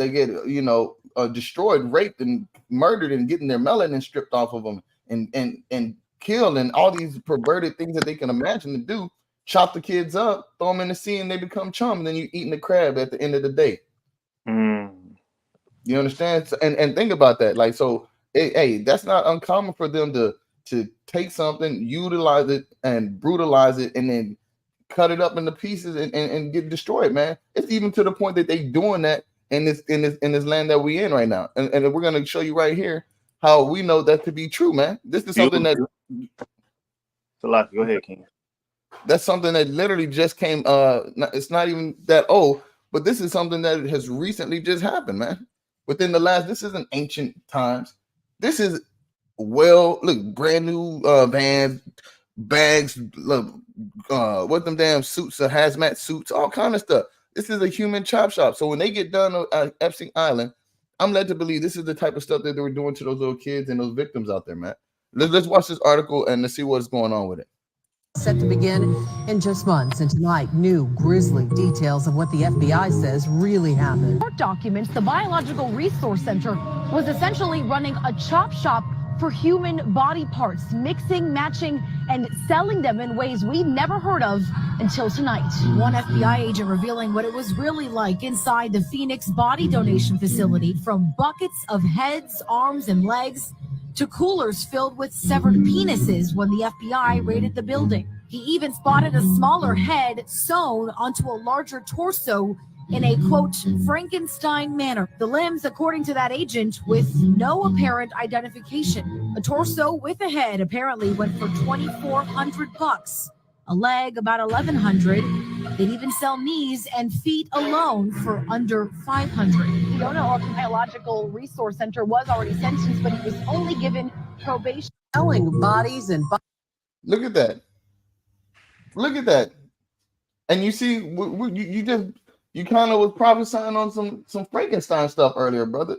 destroyed, raped, and murdered, and getting their melanin stripped off of them and killed, and all these perverted things that they can imagine to do. Chop the kids up, throw them in the sea, and they become chum. And then you're eating the crab at the end of the day. You understand? And think about that. Like, so, hey, that's not uncommon for them to take something, utilize it, and brutalize it, and then cut it up into pieces and get destroyed, man. It's even to the point that they doing that in this land that we in right now. And we're gonna show you right here how we know that to be true, man. This is something that. Salaki, go ahead, King. That's something that literally just came. It's not even that old, but this is something that has recently just happened, man. Within the last, this isn't ancient times. This is brand new vans, bags, what them damn suits, hazmat suits, all kind of stuff. This is a human chop shop. So when they get done at Epstein Island, I'm led to believe this is the type of stuff that they were doing to those little kids and those victims out there, man. Let's watch this article and let's see what's going on with it. Set to begin in just months, and tonight, new grisly details of what the FBI says really happened. Court documents, the Biological Resource Center was essentially running a chop shop for human body parts, mixing, matching, and selling them in ways we'd never heard of until tonight. One FBI agent revealing what it was really like inside the Phoenix body donation facility, from buckets of heads, arms, and legs to coolers filled with severed penises when the FBI raided the building. He even spotted a smaller head sewn onto a larger torso in a, quote, Frankenstein manner. The limbs, according to that agent, with no apparent identification. A torso with a head apparently went for $2,400. A leg about $1,100. They'd even sell knees and feet alone for under $500. We don't know if the Biological Resource Center was already sentenced, but he was only given probation. Selling bodies and Look at that. Look at that. And you see, you kind of was prophesying on some Frankenstein stuff earlier, brother.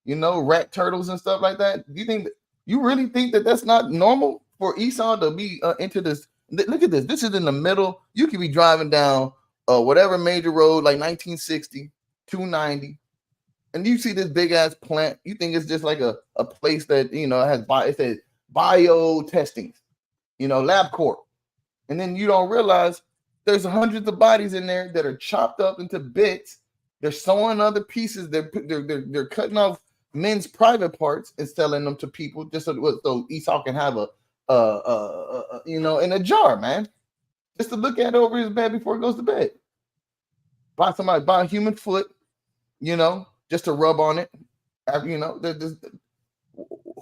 You know, rat turtles and stuff like that. You really think that that's not normal for Esau to be into this? Look at this. This is in the middle. You could be driving down whatever major road, like 1960, 290, and you see this big ass plant. You think it's just like a place that, you know, it says bio testing, you know, LabCorp, and then you don't realize there's hundreds of bodies in there that are chopped up into bits. They're sewing other pieces. They're cutting off men's private parts and selling them to people just so Esau can have you know, in a jar, man, just to look at it over his bed before he goes to bed. Buy a human foot, you know, just to rub on it. You know,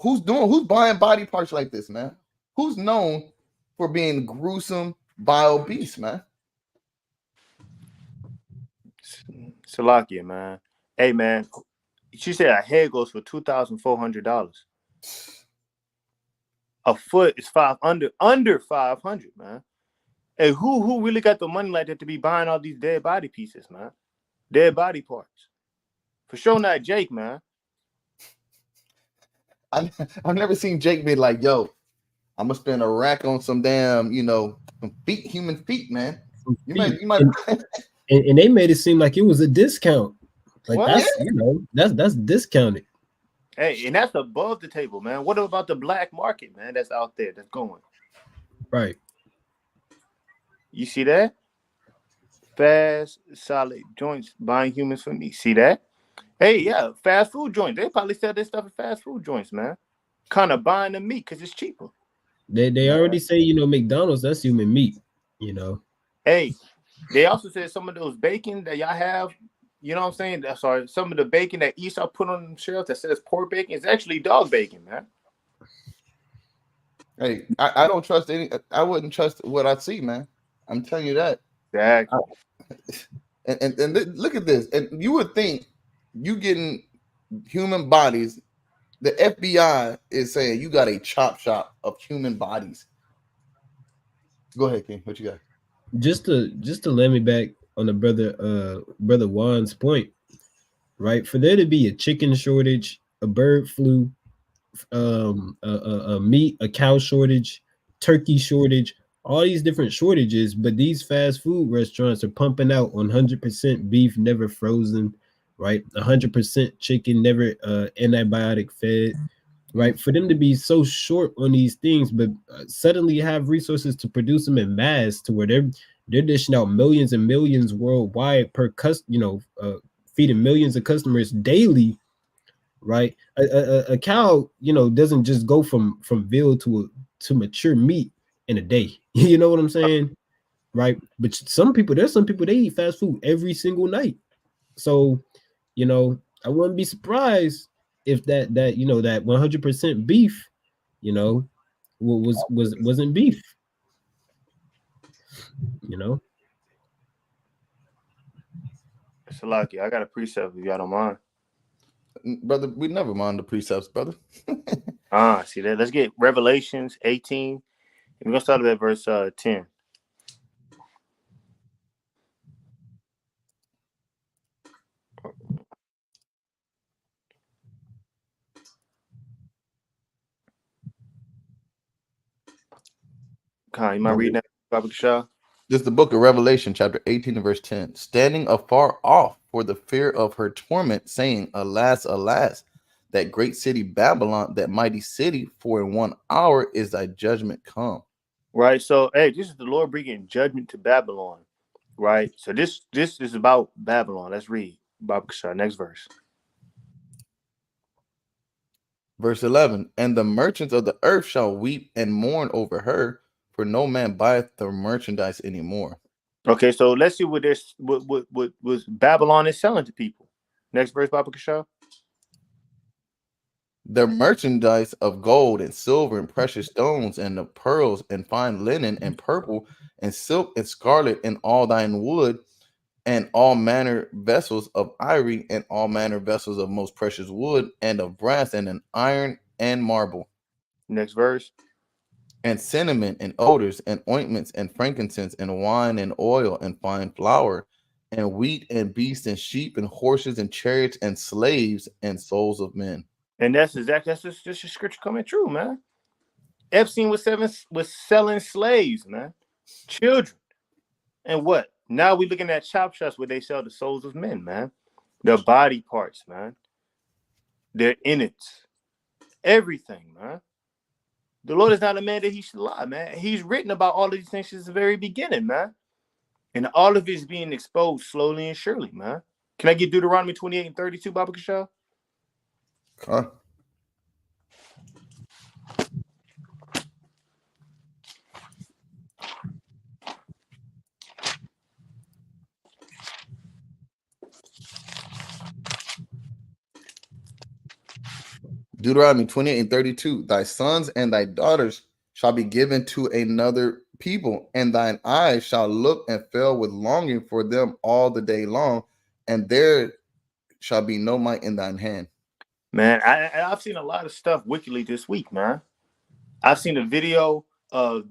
who's buying body parts like this, man? Who's known for being gruesome, vile beasts, man? Salakia, man. Hey, man. She said a head goes for $2,400. A foot is under 500, man. Hey, who really got the money like that to be buying all these dead body pieces, man? Dead body parts. For sure not Jake, man. I've never seen Jake be like, yo, I'm gonna spend a rack on some damn, you know, some human feet, man. You might and they made it seem like it was a discount. Like, what? That's, you know, that's discounted. Hey, and that's above the table, man. What about the black market, man? That's out there, that's going. Right. You see that? Fast, solid joints buying humans for me. See that? Hey, yeah, fast food joints. They probably sell this stuff at fast food joints, man. Kind of buying the meat because it's cheaper. They already say, you know, McDonald's, that's human meat, you know. Hey, they also said some of those bacon that y'all have, you know what I'm saying? Sorry, some of the bacon that Esau put on the shelves that says pork bacon is actually dog bacon, man. Hey, I don't trust I wouldn't trust what I see, man. I'm telling you that. Exactly. And look at this. And you would think you getting human bodies. The FBI is saying you got a chop shop of human bodies. Go ahead, King. What you got? Just to let me back on the brother Juan's point, right? For there to be a chicken shortage, a bird flu, a cow shortage, turkey shortage, all these different shortages, but these fast food restaurants are pumping out 100% beef, never frozen, right? 100% chicken, never antibiotic fed, right? For them to be so short on these things, but suddenly have resources to produce them in mass to where they're dishing out millions and millions worldwide per feeding millions of customers daily, right? A cow, you know, doesn't just go from veal to mature meat in a day. You know what I'm saying? Right? But there's some people they eat fast food every single night. So, you know, I wouldn't be surprised if that you know, that 100% beef, you know, wasn't beef. You know. Salaki, I got a precept if y'all don't mind. Brother, we never mind the precepts, brother. See that? Let's get Revelations 18. We're gonna start at verse 10. Khan, you might read that, Baba Shah? This is the book of Revelation, chapter 18 and verse 10. Standing afar off for the fear of her torment, saying, Alas, alas, that great city Babylon, that mighty city, for in 1 hour is thy judgment come. Right. So, hey, this is the Lord bringing judgment to Babylon. Right. So this is about Babylon. Let's read Baba Shah, next verse. Verse 11, and the merchants of the earth shall weep and mourn over her, for no man buyeth the merchandise anymore. Okay, so let's see what this what was Babylon is selling to people. Next verse, Baba Kashaw. The merchandise of gold and silver and precious stones and of pearls and fine linen and purple and silk and scarlet and all thine wood and all manner vessels of ivory and all manner vessels of most precious wood and of brass and an iron and marble. Next verse. And cinnamon and odors and ointments and frankincense and wine and oil and fine flour and wheat and beasts and sheep and horses and chariots and slaves and souls of men. And that's just the scripture coming true, man. Epstein was selling slaves, man, children, and what? Now we're looking at chop shops where they sell the souls of men, man, their body parts, man, their innards, everything, man. The Lord is not a man that he should lie, man. He's written about all of these things since the very beginning, man, and all of it's being exposed slowly and surely, man. Can I get Deuteronomy 28 and 32, Baba Kashaw? Huh? Deuteronomy 28 and 32, thy sons and thy daughters shall be given to another people, and thine eyes shall look and fail with longing for them all the day long, and there shall be no might in thine hand. Man, I've seen a lot of stuff wickedly this week, man. I've seen a video of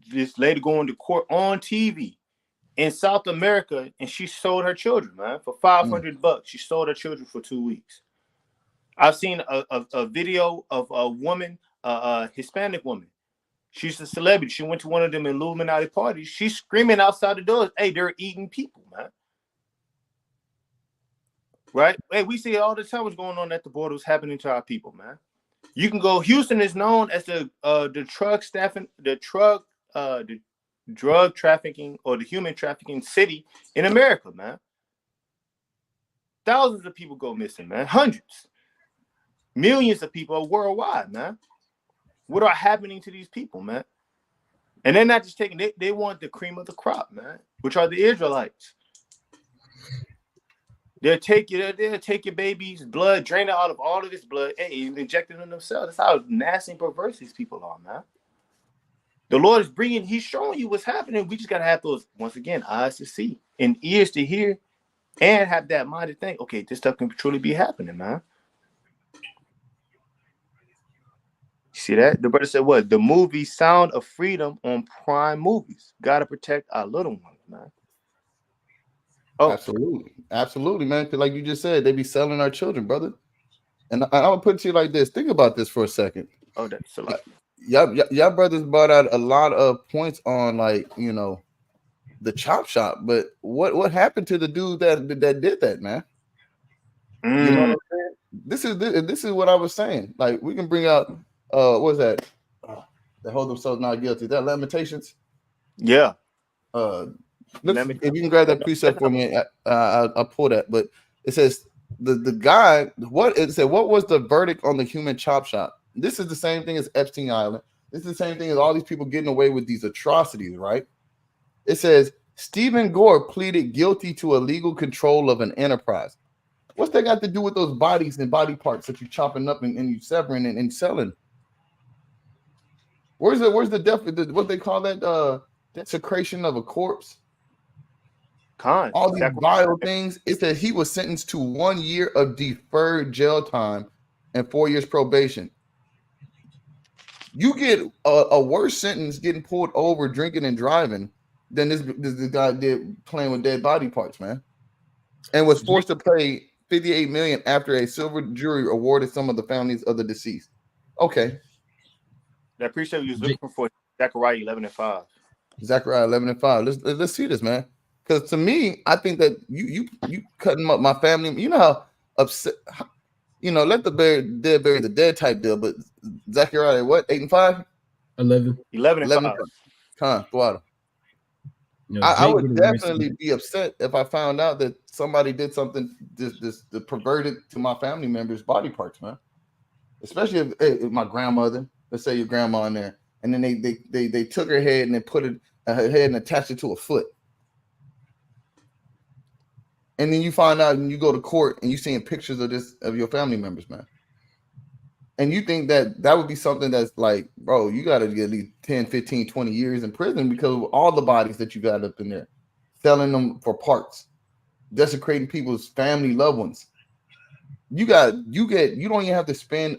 this lady going to court on TV in South America, and she sold her children, man, for $500. She sold her children for 2 weeks. I've seen a video of a woman, a Hispanic woman. She's a celebrity. She went to one of them Illuminati parties. She's screaming outside the doors, hey, they're eating people, man. Right? Hey, we see all the time what's going on at the border, what's happening to our people, man. You can go. Houston is known as the drug trafficking or the human trafficking city in America, man. Thousands of people go missing, man. Hundreds, millions of people worldwide, man. What are happening to these people, man? And they're not just taking. They want the cream of the crop, man, which are the Israelites. They'll take your baby's blood, drain it out of all of its blood, and inject it in themselves. That's how nasty and perverse these people are, man. The Lord is he's showing you what's happening. We just got to have those, once again, eyes to see and ears to hear and have that mind to think, okay, this stuff can truly be happening, man. You see that? The brother said what? The movie Sound of Freedom on Prime Movies. Got to protect our little ones, man. Oh, absolutely, man. Because like you just said, they be selling our children, brother. And I would put it to you like this. Think about this for a second. Oh, that's a lot. Y'all brothers brought out a lot of points on, like, you know, the chop shop. But what happened to the dude that did that, man? You know what I'm saying? This is what I was saying. Like, we can bring out what was that? They hold themselves not guilty. That Lamentations. Yeah. If you can grab that precept for me, I'll pull that. But it says the guy. What was the verdict on the human chop shop? This is the same thing as Epstein Island. This is the same thing as all these people getting away with these atrocities, right? It says Stephen Gore pleaded guilty to illegal control of an enterprise. What's that got to do with those bodies and body parts that you're chopping up and you severing and selling? Where's the death? What they call that? Desecration of a corpse. All these vile things. It says he was sentenced to 1 year of deferred jail time and 4 years probation. You get a worse sentence getting pulled over drinking and driving than this guy did playing with dead body parts, man. And was forced to pay $58 million after a silver jury awarded some of the families of the deceased. Okay. That precept you was looking for Zechariah 11:5. Zechariah 11:5. Let's see this, man. Because to me, I think that you cutting up my family. You know how upset. You know, let the dead bury the dead type deal. But Zechariah, what, 8 and 5? 11 and 5. Come on, I would definitely be upset if I found out that somebody did something this perverted to my family members' body parts, man. especially if my grandmother, let's say your grandma in there, and then they took her head and they put it her head and attached it to a foot. And then you find out and you go to court and you seeing pictures of your family members, man. And you think that would be something that's like, bro, you got to get at least 10, 15, 20 years in prison because of all the bodies that you got up in there, selling them for parts, desecrating people's family loved ones. You don't even have to spend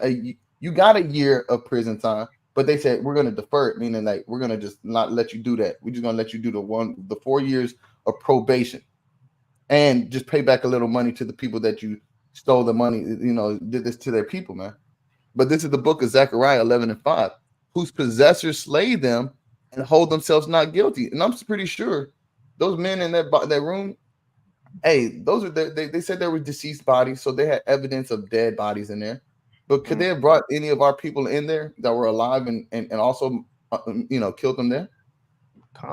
you got a year of prison time, but they said we're going to defer it, meaning like we're going to just not let you do that. We're just going to let you do the 4 years of probation and just pay back a little money to the people that you stole the money, did this to their people, man. But this is the book of Zechariah 11:5, whose possessors slay them and hold themselves not guilty. And I'm pretty sure those men in that room, hey, those are they said there were deceased bodies, so they had evidence of dead bodies in there. But could they have brought any of our people in there that were alive and also killed them there?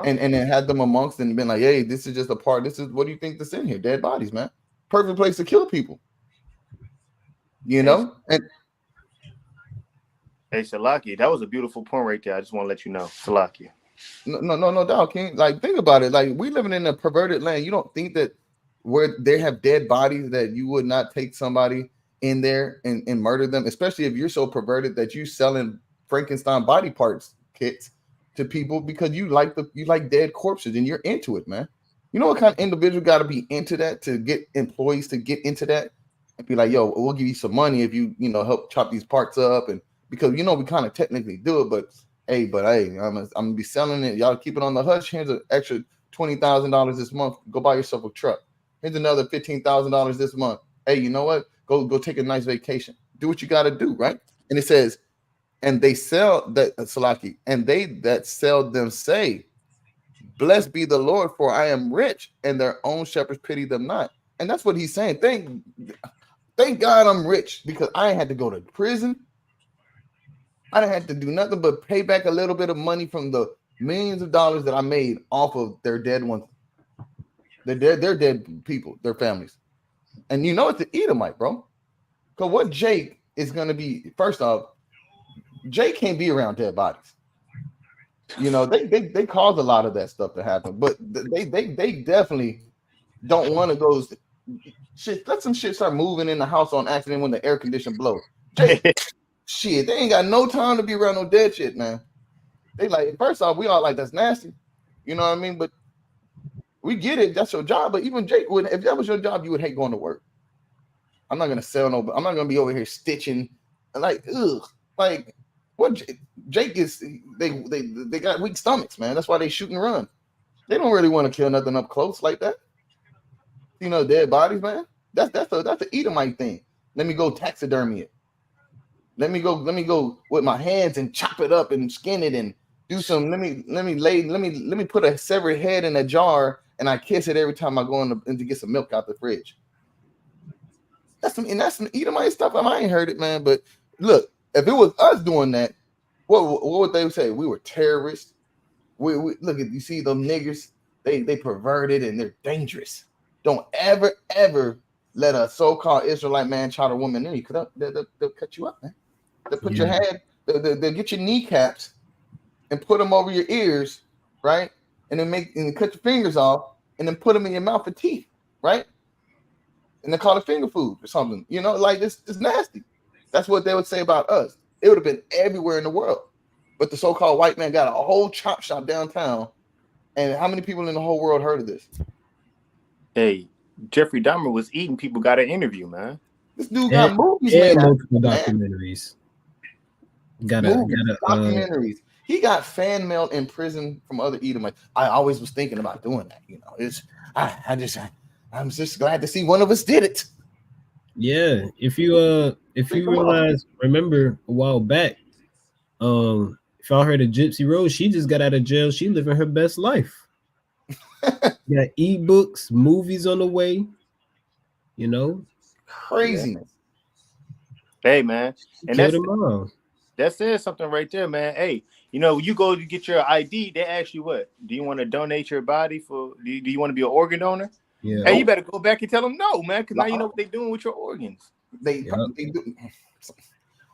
And then had them amongst and been like, hey, this is just a part. This is what do you think that's in here? Dead bodies, man. Perfect place to kill people. And hey, Salaki, that was a beautiful point right there. I just want to let you know, Salaki. No doubt, King. Like, think about it. Like, we living in a perverted land. You don't think that where they have dead bodies that you would not take somebody in there and murder them, especially if you're so perverted that you selling Frankenstein body parts kits to people because you like dead corpses and you're into it, man. You know what kind of individual got to be into that to get employees to get into that and be like, yo, we'll give you some money if you help chop these parts up, and because we kind of technically do it, but hey, I'm gonna be selling it. Y'all keep it on the hush. Here's an extra $20,000 this month. Go buy yourself a truck. Here's another $15,000 this month. Hey, you know what? Go take a nice vacation. Do what you got to do, right? And it says, and they sell that Salaki, and they that sell them say, blessed be the Lord, for I am rich, and their own shepherds pity them not. And that's what he's saying. Thank God I'm rich because I ain't had to go to prison. I didn't have to do nothing but pay back a little bit of money from the millions of dollars that I made off of their dead ones. They're dead people, their families. And it's an Edomite, bro. Because what Jake is going to be, first off, Jake can't be around dead bodies. They cause a lot of that stuff to happen, but they definitely don't want to go shit. Let some shit start moving in the house on accident when the air conditioner blows. Jake, shit, they ain't got no time to be around no dead shit, man. They like, first off, we all like that's nasty. You know what I mean? But we get it. That's your job. But even Jake would, if that was your job, you would hate going to work. I'm not gonna sell no. I'm not gonna be over here stitching. Like, ugh. Like, what Jake is? They got weak stomachs, man. That's why they shoot and run. They don't really want to kill nothing up close like that. Dead bodies, man. That's the Edomite thing. Let me go taxidermy it. Let me go with my hands and chop it up and skin it and do some. Let me put a severed head in a jar and I kiss it every time I go in to get some milk out the fridge. That's some Edomite stuff. I ain't heard it, man. But look, if it was us doing that, what would they say? We were terrorists. We look at, you see them niggers. They perverted and they're dangerous. Don't ever let a so-called Israelite man try to woman in you, because they'll cut you up, man. They'll put your head, they'll get your kneecaps and put them over your ears, right? And then cut your fingers off and then put them in your mouth for teeth, right? And they call it finger food or something. Like it's nasty. That's what they would say about us. It would have been everywhere in the world. But the so-called white man got a whole chop shop downtown. And how many people in the whole world heard of this? Hey, Jeffrey Dahmer was eating people, got an interview, man. This dude got movies made multiple documentaries. Got documentaries. He got fan mail in prison from other Edomites. I always was thinking about doing that. I'm just glad to see one of us did it. Yeah, if you remember a while back, if y'all heard of Gypsy Rose, she just got out of jail. She living her best life. Got ebooks, movies on the way. Craziness. Hey, man, and that says something right there, man. Hey, you go to get your ID, they ask you what? Do you want to donate your body for? Do you want to be an organ donor? Yeah. Hey, you better go back and tell them no, man, because now you know what they're doing with your organs. They do.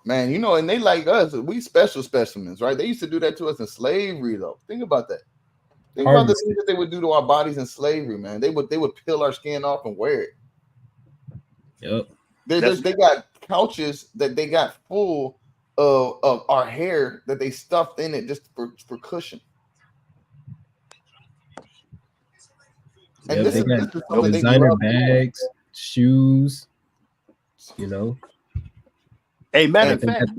Man, you know, and they like us. We special specimens, right? They used to do that to us in slavery, though. Think about that. Think about the things that they would do to our bodies in slavery, man. They would peel our skin off and wear it. Yep. They got couches that they got full of our hair that they stuffed in it just for cushion. And Yep, this they is got designer bags, shoes, you know. Hey, matter of fact,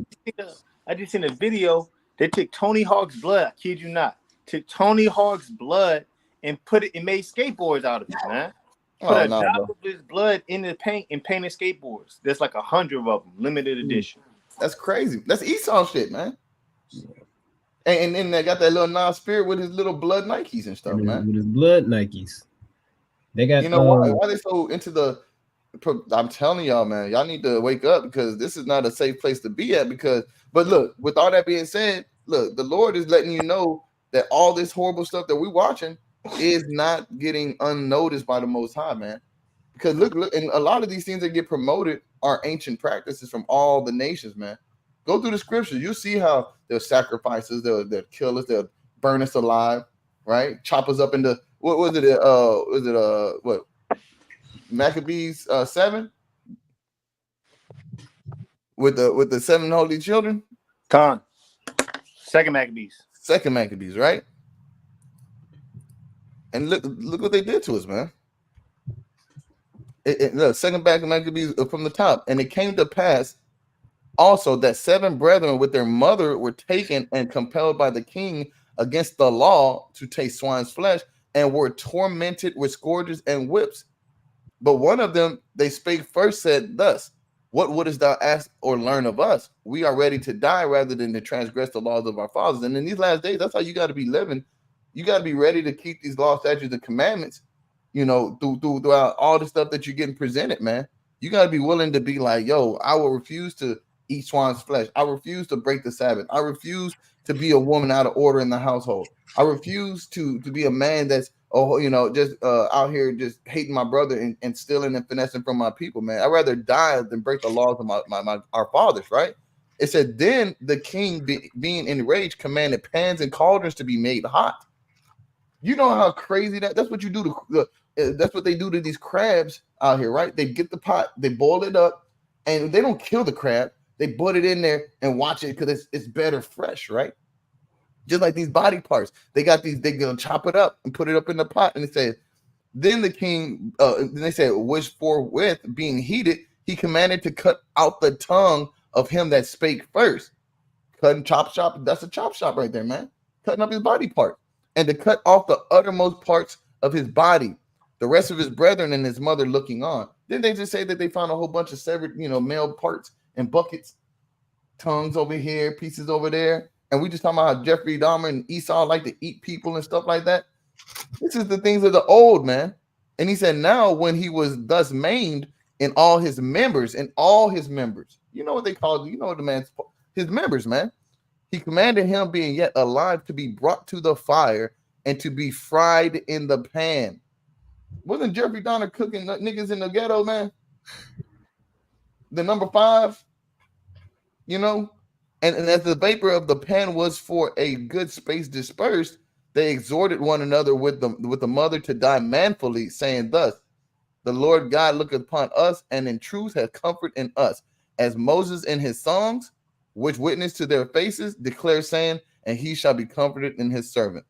I just seen a video. They took Tony Hawk's blood. I kid you not. Took Tony Hawk's blood and put it and made skateboards out of it, man. Put a drop of his blood in the paint and painted skateboards. There's like 100 of them, limited edition. That's crazy. That's Esau shit, man. And then they got that little Nas Spirit with his little blood Nikes and stuff, man. With his blood Nikes. They got, you know, why they so into the. I'm telling y'all, man, y'all need to wake up because this is not a safe place to be at. But look, with all that being said, look, the Lord is letting you know that all this horrible stuff that we're watching is not getting unnoticed by the Most High, man. Because look, and a lot of these things that get promoted are ancient practices from all the nations, man. Go through the scriptures, you'll see how there's sacrifices, they'll kill us, they'll burn us alive, right? Chop us up into what was it? What? Maccabees 7 with the 7 holy children. Second Maccabees, right? And look what they did to us, man. Look, second Maccabees from the top, and it came to pass also that 7 brethren with their mother were taken and compelled by the king against the law to taste swine's flesh, and were tormented with scourges and whips. But one of them, they spake first, said thus, what wouldest thou ask or learn of us? We are ready to die rather than to transgress the laws of our fathers. And in these last days, that's how you got to be living. You got to be ready to keep these laws, statutes, and commandments, you know, throughout all the stuff that you're getting presented, man. You got to be willing to be like, yo, I will refuse to eat swine's flesh. I refuse to break the Sabbath. I refuse to be a woman out of order in the household. I refuse to be a man that's just out here just hating my brother and stealing and finessing from my people, man. I'd rather die than break the laws of our fathers, right? It said, then the king being enraged commanded pans and cauldrons to be made hot. You know how crazy that's what you do that's what they do to these crabs out here, right? They get the pot, they boil it up, and they don't kill the crab. They put it in there and watch it because it's better fresh, right? Just like these body parts, they're gonna chop it up and put it up in the pot. And they say, then the king, then they said, which forthwith being heated, he commanded to cut out the tongue of him that spake first. Cutting chop shop, that's a chop shop right there, man. Cutting up his body part, and to cut off the uttermost parts of his body, the rest of his brethren and his mother looking on. Then they just say that they found a whole bunch of severed, male parts and buckets, tongues over here, pieces over there. And we just talking about how Jeffrey Dahmer and Esau like to eat people and stuff like that. This is the things of the old, man. And he said, now when he was thus maimed in all his members, you know what they call, his members, man. He commanded him, being yet alive, to be brought to the fire and to be fried in the pan. Wasn't Jeffrey Dahmer cooking niggas in the ghetto, man? The number 5, And as the vapor of the pan was for a good space dispersed, they exhorted one another with the mother to die manfully, saying thus, the Lord God looketh upon us, and in truth hath comfort in us, as Moses in his songs, which witness to their faces, declare, saying, and he shall be comforted in his servant.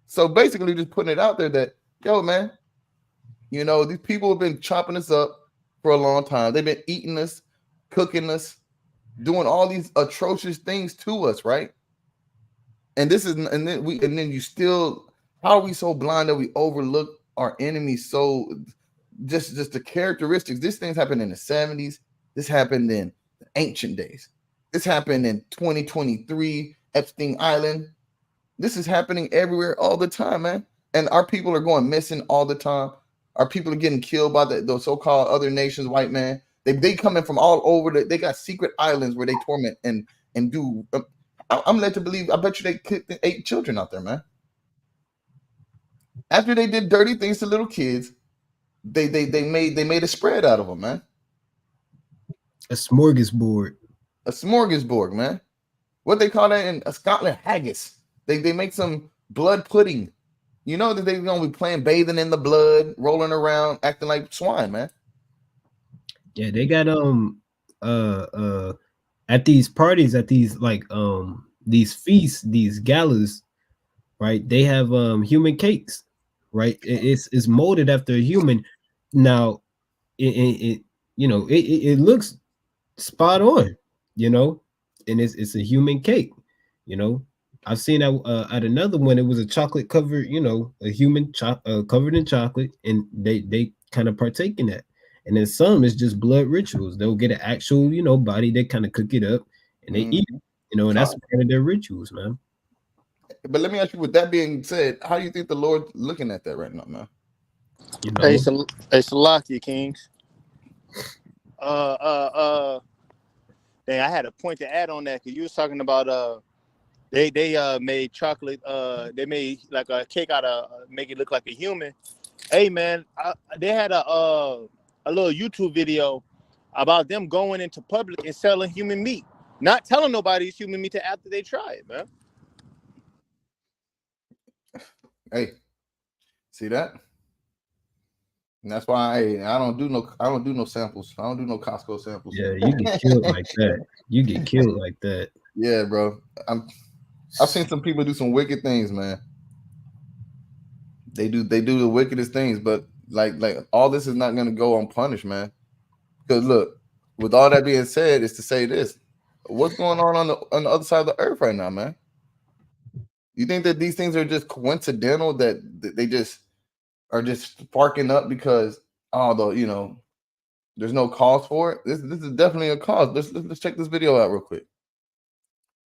So basically just putting it out there that, yo, man, these people have been chopping us up for a long time. They've been eating us, cooking us, doing all these atrocious things to us, right? And then you still, how are we so blind that we overlook our enemies? So just the characteristics. This thing's happened in the 70s. This happened in the ancient days. This happened in 2023, Epstein Island. This is happening everywhere all the time, man. And our people are going missing all the time. Our people are getting killed by the so-called other nations, white man. They come in from all over. They got secret islands where they torment and do. I'm led to believe. I bet you they kicked 8 children out there, man. After they did dirty things to little kids, they made a spread out of them, man. A smorgasbord. a smorgasbord, man. What they call that in Scotland? Haggis. They make some blood pudding. You know that they're gonna be playing, bathing in the blood, rolling around, acting like swine, man. Yeah, they got at these parties, at these these feasts, these galas, right? They have human cakes, right? It's molded after a human. Now it you know it looks spot on, you know, and it's a human cake, you know. I've seen at another one, it was a chocolate covered, you know, a human covered in chocolate, and they kind of partake in that. And then some is just blood rituals. They'll get an actual, you know, body. They kind of cook it up and they eat it, you know, and that's part of their rituals, man. But let me ask you, with that being said, how do you think the Lord's looking at that right now, man? You know, Hey, Salaki Kings. Dang, I had a point to add on that because you was talking about they made chocolate. They made like a cake out of make it look like a human. Hey man, they had a little YouTube video about them going into public and selling human meat, not telling nobody it's human meat after they try it, man. Hey, see that? And that's why I don't do no samples. I don't do no Costco samples. Yeah, you get killed like that. You get killed like that. Yeah, bro. I've seen some people do some wicked things, man. They do the wickedest things, but like all this is not gonna go unpunished, man. Because look, with all that being said, is to say this: what's going on the other side of the earth right now, man? You think that these things are just coincidental, that they just are just sparking up because although you know there's no cause for it? This is definitely a cause. Let's check this video out real quick.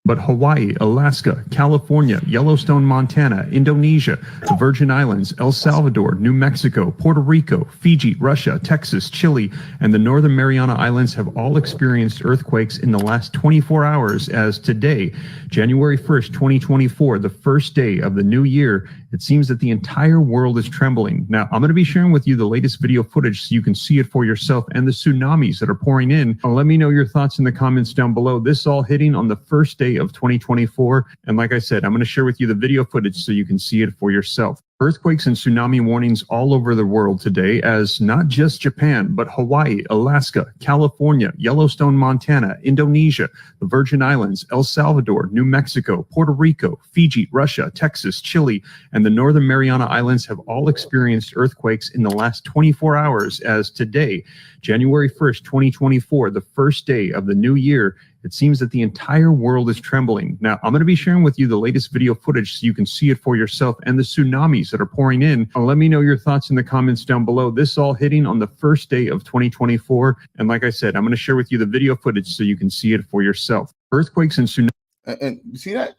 But Hawaii, Alaska, California, Yellowstone, Montana, Indonesia, the Virgin Islands, El Salvador, New Mexico, Puerto Rico, Fiji, Russia, Texas, Chile, and the Northern Mariana Islands have all experienced earthquakes in the last 24 hours as today, January 1st, 2024, the first day of the new year, it seems that the entire world is trembling. Now, I'm going to be sharing with you the latest video footage so you can see it for yourself and the tsunamis that are pouring in. Let me know your thoughts in the comments down below. This all hitting on the first day of 2024. And like I said, I'm going to share with you the video footage so you can see it for yourself. Earthquakes and tsunami warnings all over the world today, as not just Japan, but Hawaii, Alaska, California, Yellowstone, Montana, Indonesia, the Virgin Islands, El Salvador, New Mexico, Puerto Rico, Fiji, Russia, Texas, Chile, and the Northern Mariana Islands have all experienced earthquakes in the last 24 hours as today, January 1st, 2024, the first day of the new year, it seems that the entire world is trembling. Now, I'm going to be sharing with you the latest video footage so you can see it for yourself and the tsunamis that are pouring in. Let me know your thoughts in the comments down below. This all hitting on the first day of 2024. And like I said, I'm going to share with you the video footage so you can see it for yourself. Earthquakes and tsunamis. And you see that?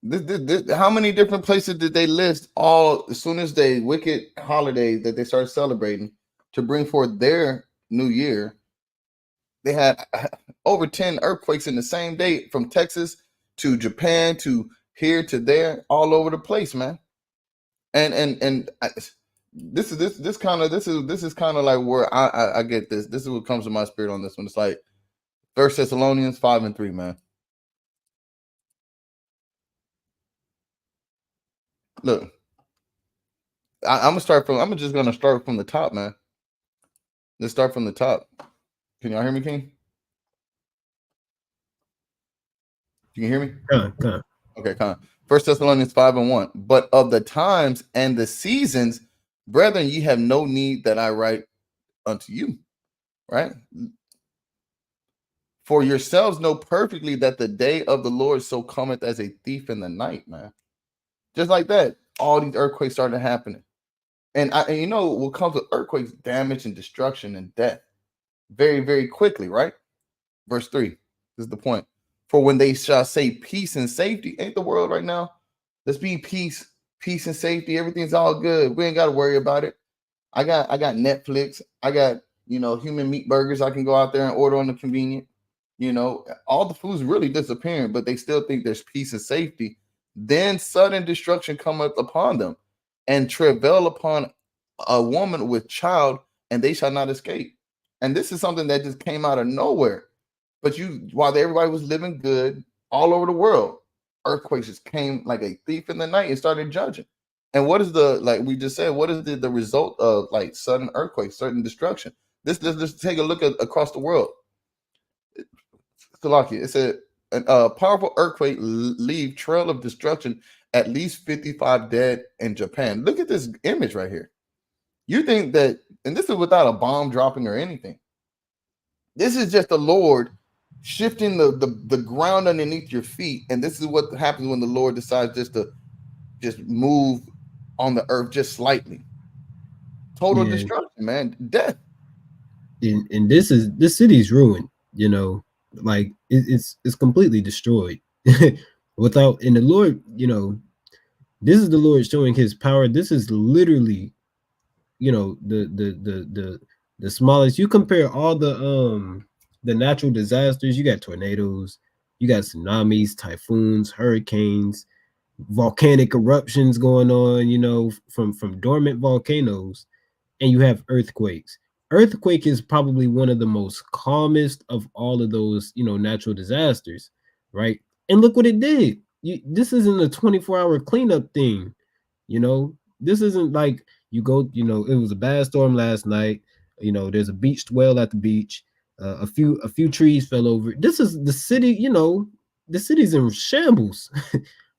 This, how many different places did they list all as soon as they wicked holiday that they started celebrating to bring forth their new year? They had over 10 earthquakes in the same day, from Texas to Japan to here to there, all over the place, man. This is kind of like where I get this. This is what comes to my spirit on this one. It's like 1 Thessalonians 5:3, man. Look, I'm just gonna start from the top, man. Let's start from the top. Can y'all hear me, King? You can hear me? Come. Okay, come on. 1 Thessalonians 5:1. But of the times and the seasons, brethren, ye have no need that I write unto you. Right? For yourselves know perfectly that the day of the Lord so cometh as a thief in the night, man. Just like that, all these earthquakes started happening. And you know what comes with earthquakes? Damage and destruction and death. Very, very quickly, right? Verse 3. This is the point. For when they shall say peace and safety, ain't the world right now? Let's be peace and safety. Everything's all good. We ain't got to worry about it. I got Netflix. I got, human meat burgers. I can go out there and order on the convenient. All the food's really disappearing, but they still think there's peace and safety. Then sudden destruction cometh upon them, and travail upon a woman with child, and they shall not escape. And this is something that just came out of nowhere. But while everybody was living good all over the world, earthquakes just came like a thief in the night and started judging. And what is like we just said, what is the result of like sudden earthquakes, sudden destruction? Let's take a look across the world. Slovakia, it said a powerful earthquake leave trail of destruction, at least 55 dead in Japan. Look at this image right here. You think that, and this is without a bomb dropping or anything. This is just the Lord shifting the ground underneath your feet. And this is what happens when the Lord decides just move on the earth just slightly. Total destruction, man. Death. And this city's ruined, you know, like it's completely destroyed. Without, and the Lord, you know, this is the Lord showing his power. This is literally, you know, the smallest. You compare all the natural disasters, you got tornadoes, you got tsunamis, typhoons, hurricanes, volcanic eruptions going on, you know, from dormant volcanoes, and you have earthquakes. Earthquake is probably one of the most calmest of all of those, you know, natural disasters, right? And look what it did. This isn't a 24-hour cleanup thing, you know. This isn't like you go, you know, it was a bad storm last night, you know, there's a beached whale at the beach, a few trees fell over. This is the city, you know, the city's in shambles.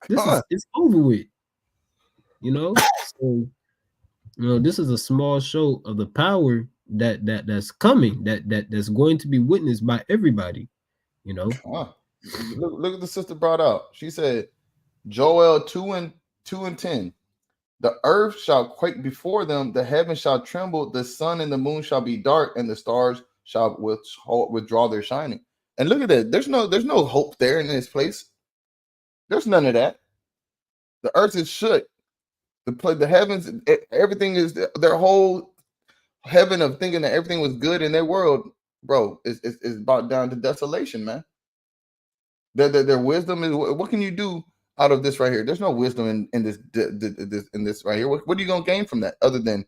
It's over with, you know. So, you know, this is a small show of the power that's coming, that's going to be witnessed by everybody, you know. Look at the sister brought out. She said, Joel 2:10. The earth shall quake before them, the heavens shall tremble, the sun and the moon shall be dark, and the stars shall withdraw their shining. And look at that. There's no hope there in this place. There's none of that. The earth is shook. The heavens, everything is their whole heaven of thinking that everything was good in their world, bro, is brought down to desolation, man. Their wisdom is, what can you do out of this right here? There's no wisdom in this right here. What are you gonna gain from that other than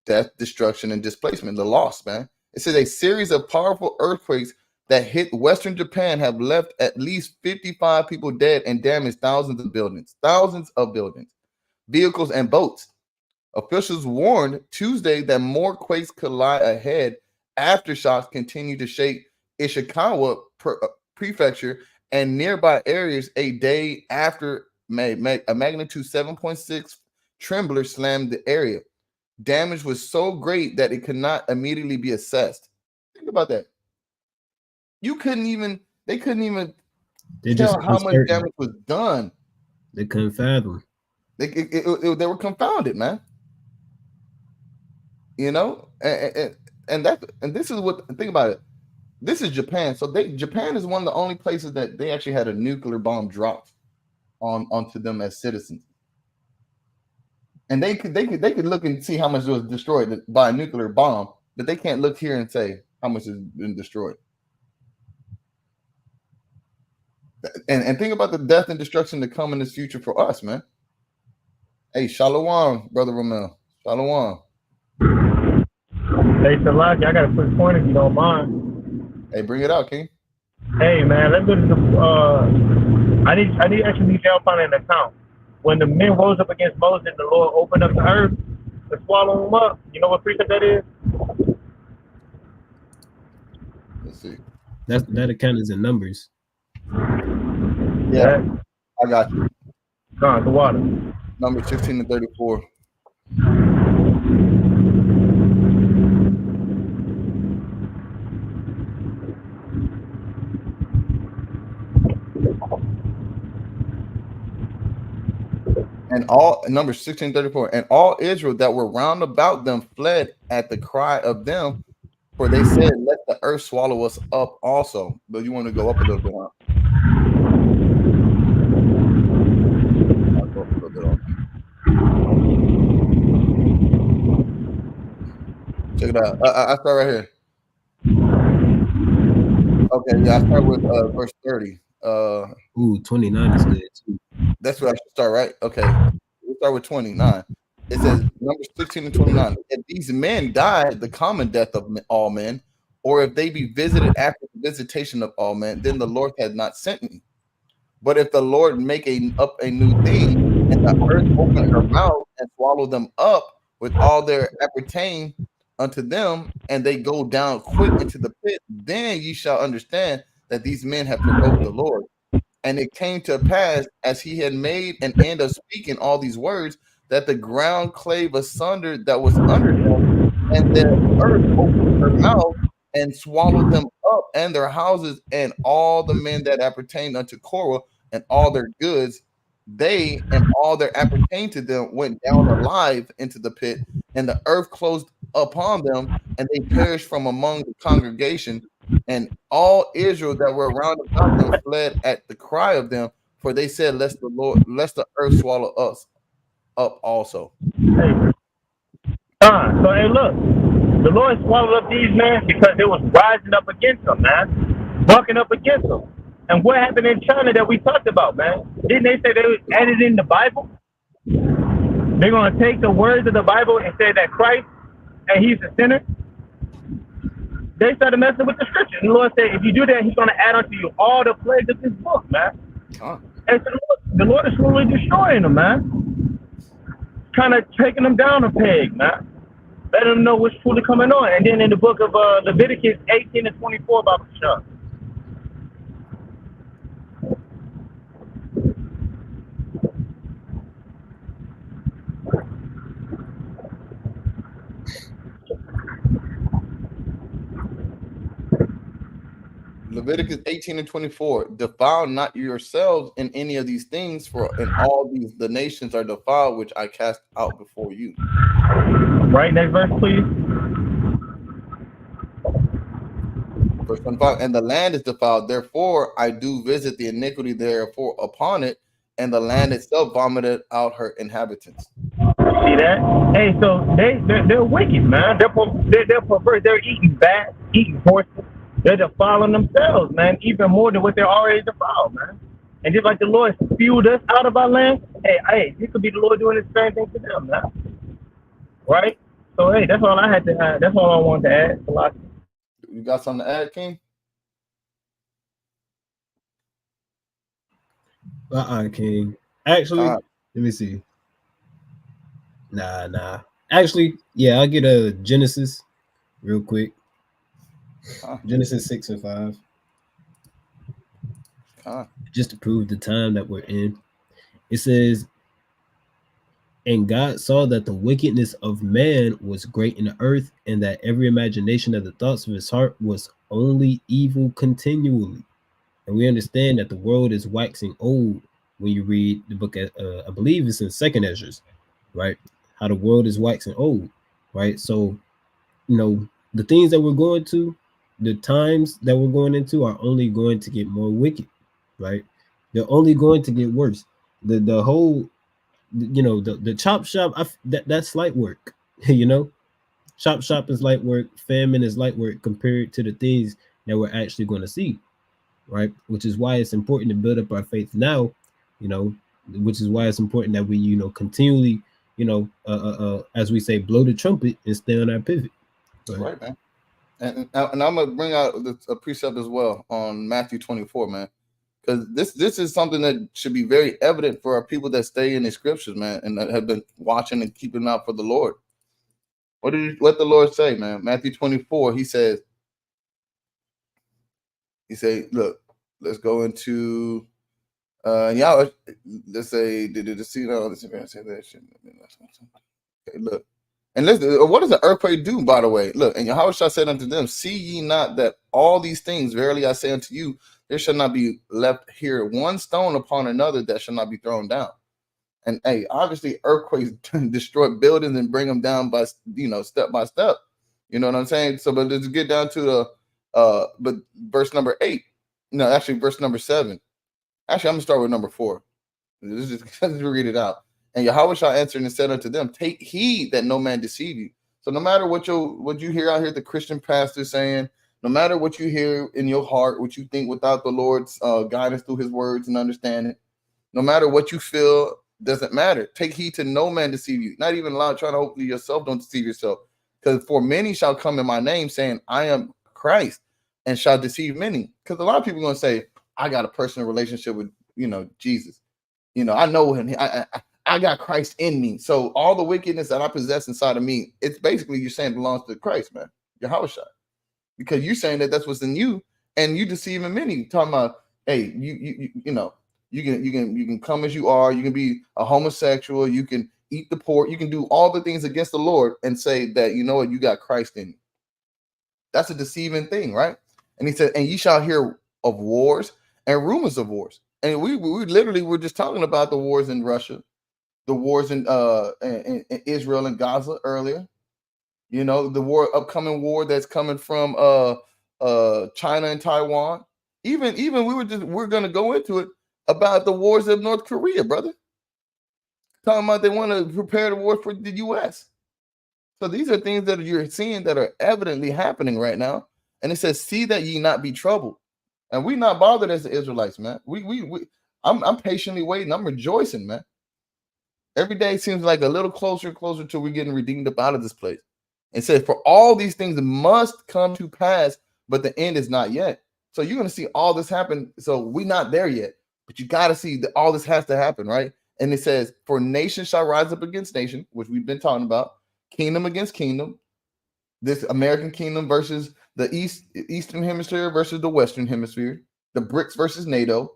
death, destruction, and displacement, the loss, man? It says a series of powerful earthquakes that hit Western Japan have left at least 55 people dead and damaged thousands of buildings, vehicles, and boats. Officials warned Tuesday that more quakes could lie ahead. Aftershocks continue to shake Ishikawa prefecture and nearby areas a day after a magnitude 7.6 trembler slammed the area. Damage was so great that it could not immediately be assessed. Think about that. They couldn't even tell how much damage was done. They couldn't fathom. They were confounded, man. You know, and this is what, think about it. This is Japan. So Japan is one of the only places that they actually had a nuclear bomb dropped onto them as citizens. And they could look and see how much was destroyed by a nuclear bomb, but they can't look here and say how much has been destroyed. And think about the death and destruction to come in this future for us, man. Hey, Shalom, Brother Ramel. Shalom. Hey, Salaki, I got a quick point if you don't mind. Hey, bring it out, King. Hey, man, let's go to the, I actually need help on an account. When the men rose up against Moses, the Lord opened up the earth to swallow them up. You know what precept that is? Let's see. That account is in Numbers. Yeah, I got you. Come on, the water. Number 16 and 34. And all, number 16:34, and all Israel that were round about them fled at the cry of them, for they said, let the earth swallow us up also. But you want to go up a little bit, huh? I'll go up a little bit on. Check it out. I start right here. Okay, yeah, I start with verse 30. 29 is good too. That's where I should start, right? Okay. We'll start with 29. It says, number 16 and 29. If these men died the common death of all men, or if they be visited after the visitation of all men, then the Lord had not sent me. But if the Lord make up a new thing, and the earth open her mouth and swallow them up with all their appertain unto them, and they go down quick into the pit, then ye shall understand that these men have provoked the Lord. And it came to pass, as he had made an end of speaking all these words, that the ground clave asunder that was under them, and the earth opened her mouth and swallowed them up and their houses and all the men that appertained unto Korah and all their goods. They and all that appertained to them went down alive into the pit, and the earth closed upon them, and they perished from among the congregation. And all Israel that were round about them fled at the cry of them, for they said, lest the earth swallow us up also. Hey, so hey, look, the Lord swallowed up these men because it was rising up against them, man, bucking up against them. And what happened in China that we talked about, man? Didn't they say they added in the Bible? They're going to take the words of the Bible and say that Christ and he's a sinner. They started messing with the scripture. And the Lord said, if you do that, he's going to add unto you all the plagues of this book, man. And so the Lord is slowly destroying them, man. Kind of taking them down a peg, man. Letting them know what's truly coming on. And then in the book of Leviticus 18 and 24 about the shop. Leviticus 18 and 24, defile not yourselves in any of these things, for in all these the nations are defiled, which I cast out before you. Right, next verse, please. Verse 25, and the land is defiled, therefore I do visit the iniquity therefore upon it, and the land itself vomited out her inhabitants. See that? Hey, so they're wicked, man. They're perverse. They're eating bats, eating horses. They're defiling themselves, man, even more than what they're already defiled, man. And just like the Lord spewed us out of our land, hey, this could be the Lord doing the same thing to them, man. Right? So, hey, that's all I had to add. That's all I wanted to add. Philosophy. You got something to add, King? King. Actually, let me see. Nah. Actually, yeah, I'll get a Genesis real quick. Genesis 6 and 5. Just to prove the time that we're in. It says, and God saw that the wickedness of man was great in the earth, and that every imagination of the thoughts of his heart was only evil continually. And we understand that the world is waxing old when you read the book, I believe it's in 2nd Ezra, right? How the world is waxing old, right? So, the things that we're going to, the times that we're going into are only going to get more wicked, right? They're only going to get worse. The whole, the chop shop, that's light work, Chop shop is light work, famine is light work compared to the things that we're actually going to see, right? Which is why it's important to build up our faith now, which is why it's important that we, continually, as we say, blow the trumpet and stay on our pivot. Right, man. And I'm gonna bring out a precept as well on Matthew 24, man, because this is something that should be very evident for our people that stay in the scriptures, man, and that have been watching and keeping out for the Lord. What the Lord say, man? Matthew 24, he said, look, let's go into y'all. Let's say, okay, look. And listen, what does the earthquake do, by the way? Look, and Yahushua said unto them, see ye not that all these things, verily I say unto you, there shall not be left here one stone upon another that shall not be thrown down. And hey, obviously earthquakes destroy buildings and bring them down by, step by step. You know what I'm saying? So, but let's get down to but verse number 8. No, actually verse number 7. Actually, I'm gonna start with number 4. Let's read it out. And Yahushua answered and said unto them, take heed that no man deceive you. So no matter what you hear out here, the Christian pastor saying, no matter what you hear in your heart, what you think without the Lord's guidance through his words and understanding, no matter what you feel, doesn't matter. Take heed to no man deceive you. Not even trying to hopefully yourself don't deceive yourself. Because for many shall come in my name saying, I am Christ and shall deceive many. Because a lot of people are going to say, I got a personal relationship with, Jesus. I know him. I got Christ in me. So all the wickedness that I possess inside of me, it's basically you're saying belongs to Christ, man. Your house shot. Because you're saying that that's what's in you, and you deceiving many. Talking about, hey, you can come as you are. You can be a homosexual. You can eat the pork. You can do all the things against the Lord and say that, you know what, you got Christ in you. That's a deceiving thing, right? And he said, and ye shall hear of wars and rumors of wars. And we literally were just talking about the wars in Russia, the wars in Israel and Gaza earlier. The upcoming war that's coming from China and Taiwan. Even we're gonna go into it about the wars of North Korea, brother. Talking about they want to prepare the war for the US. So these are things that you're seeing that are evidently happening right now. And it says, see that ye not be troubled. And we not bothered as the Israelites, man. I'm patiently waiting. I'm rejoicing, man. Every day seems like a little closer and closer till we're getting redeemed up out of this place. It says, for all these things must come to pass, but the end is not yet. So you're going to see all this happen. So we're not there yet, but you got to see that all this has to happen, right? And it says, for nation shall rise up against nation, which we've been talking about, kingdom against kingdom, this American kingdom versus the Eastern Hemisphere versus the Western Hemisphere, the BRICS versus NATO.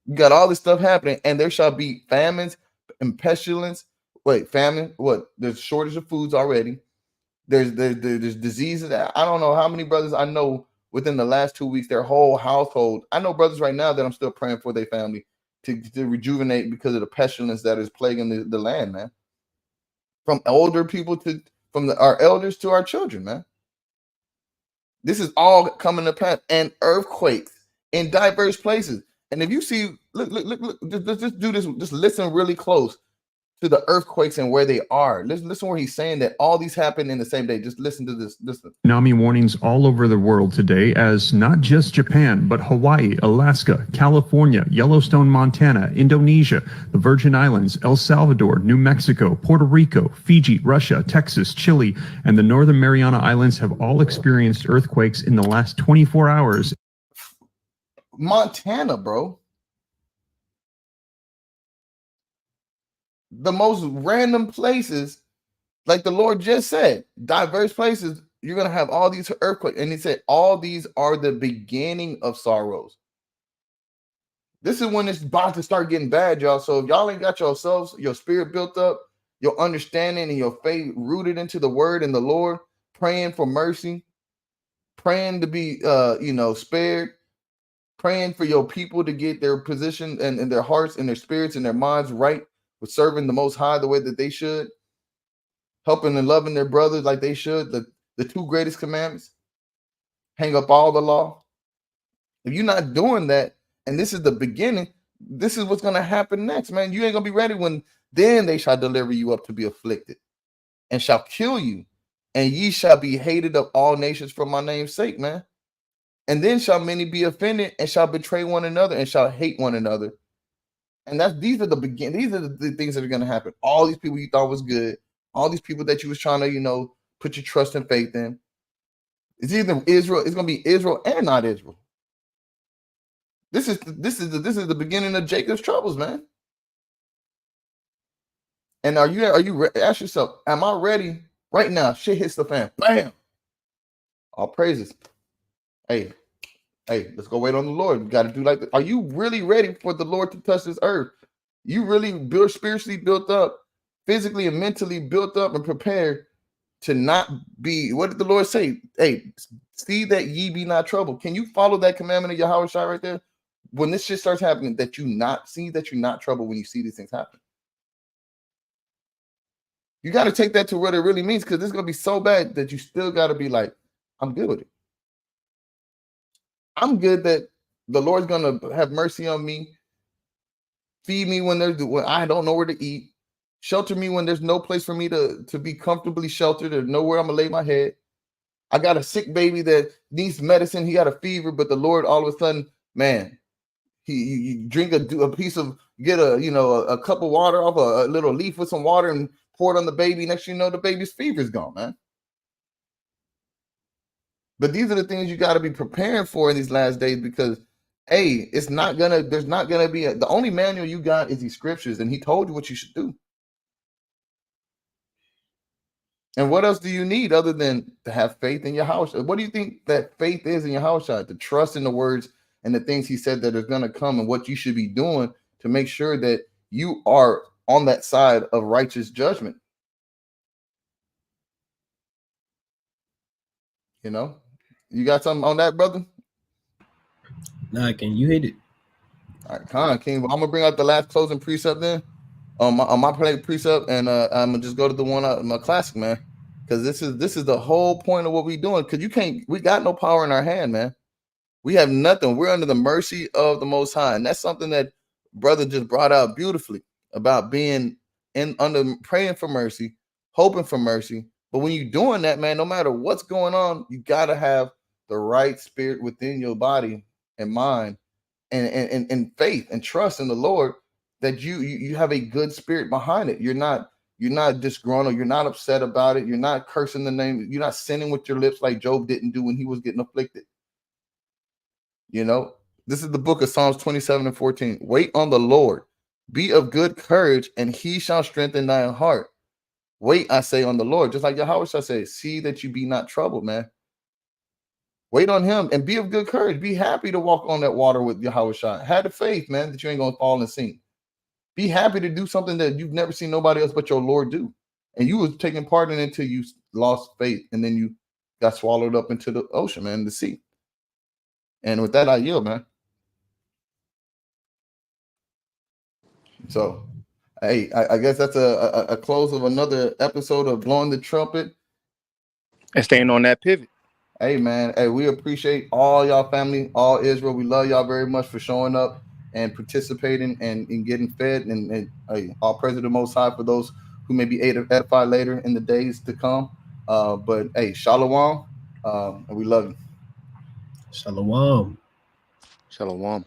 You got all this stuff happening, and there shall be famines and pestilence. Wait, famine? What? There's shortage of foods already. There's diseases. I don't know how many brothers I know within the last 2 weeks, their whole household. I know brothers right now that I'm still praying for their family to rejuvenate because of the pestilence that is plaguing the land, man. From older people our elders to our children, man. This is all coming to pass, and earthquakes in diverse places. And if you see, look, just do this. Just listen really close to the earthquakes and where they are. Listen where he's saying that all these happen in the same day. Just listen to this. Listen. Tsunami warnings all over the world today, as not just Japan, but Hawaii, Alaska, California, Yellowstone, Montana, Indonesia, the Virgin Islands, El Salvador, New Mexico, Puerto Rico, Fiji, Russia, Texas, Chile, and the Northern Mariana Islands have all experienced earthquakes in the last 24 hours. Montana, bro. The most random places, like the Lord just said, diverse places, you're going to have all these earthquakes. And he said, all these are the beginning of sorrows. This is when it's about to start getting bad, y'all. So if y'all ain't got yourselves, your spirit built up, your understanding and your faith rooted into the word and the Lord, praying for mercy, praying to be, spared, praying for your people to get their position and their hearts and their spirits and their minds right, with serving the Most High the way that they should, helping and loving their brothers like they should, the two greatest commandments, hang up all the law. If you're not doing that, and this is the beginning, this is what's going to happen next, man. You ain't going to be ready when then they shall deliver you up to be afflicted and shall kill you, and ye shall be hated of all nations for my name's sake, man. And then shall many be offended and shall betray one another and shall hate one another. And these are the things that are going to happen. All these people you thought was good, all these people that you was trying to, put your trust and faith in. It's either Israel, it's going to be Israel and not Israel. This is the beginning of Jacob's troubles, man. And ask yourself, am I ready right now? Shit hits the fan. Bam. All praises. Hey, let's go wait on the Lord. We got to do like that. Are you really ready for the Lord to touch this earth? You really spiritually built up, physically and mentally built up and prepared to not be, what did the Lord say? Hey, see that ye be not troubled. Can you follow that commandment of Yahweh Shai right there? When this shit starts happening, that you're not troubled when you see these things happen. You got to take that to what it really means, because it's going to be so bad that you still got to be like, I'm good with it. I'm good that the Lord's going to have mercy on me, feed me when I don't know where to eat, shelter me when there's no place for me to be comfortably sheltered or know where I'm going to lay my head. I got a sick baby that needs medicine. He got a fever, but the Lord all of a sudden, man, you drink a piece of, get a cup of water off a little leaf with some water and pour it on the baby. Next thing you know, the baby's fever is gone, man. But these are the things you got to be preparing for in these last days, because hey, there's not gonna be the only manual you got is these scriptures, and he told you what you should do. And what else do you need other than to have faith in your house? What do you think that faith is in your house? To trust in the words and the things he said that are going to come, and what you should be doing to make sure that you are on that side of righteous judgment. You know, you got something on that, brother? Nah, can you hit it? All right, Con King. I'm gonna bring out the last closing precept then. On my precept, and I'm gonna just go to the one my classic, man, because this is the whole point of what we're doing. Because we got no power in our hand, man. We have nothing. We're under the mercy of the Most High, and that's something that brother just brought out beautifully about being praying for mercy, hoping for mercy. But when you're doing that, man, no matter what's going on, you gotta have the right spirit within your body and mind, and faith and trust in the Lord, that you have a good spirit behind it. You're not disgruntled. You're not upset about it. You're not cursing the name. You're not sinning with your lips like Job didn't do when he was getting afflicted. You know, this is the book of Psalms 27:14. Wait on the Lord. Be of good courage, and he shall strengthen thy heart. Wait, I say, on the Lord. Just like Yahweh shall say, see that you be not troubled, man. Wait on him and be of good courage. Be happy to walk on that water with Yahweh Shai. Have the faith, man, that you ain't going to fall and sink. Be happy to do something that you've never seen nobody else but your Lord do. And you was taking part in it until you lost faith, and then you got swallowed up into the ocean, man, the sea. And with that, I yield, man. So, hey, I guess that's a close of another episode of Blowing the Trumpet. And staying on that pivot. Hey, man. Hey, we appreciate all y'all family, all Israel. We love y'all very much for showing up and participating and getting fed. And hey, all praise to the Most High for those who may be edified later in the days to come. But hey, shalom, and we love you. Shalom. Shalom.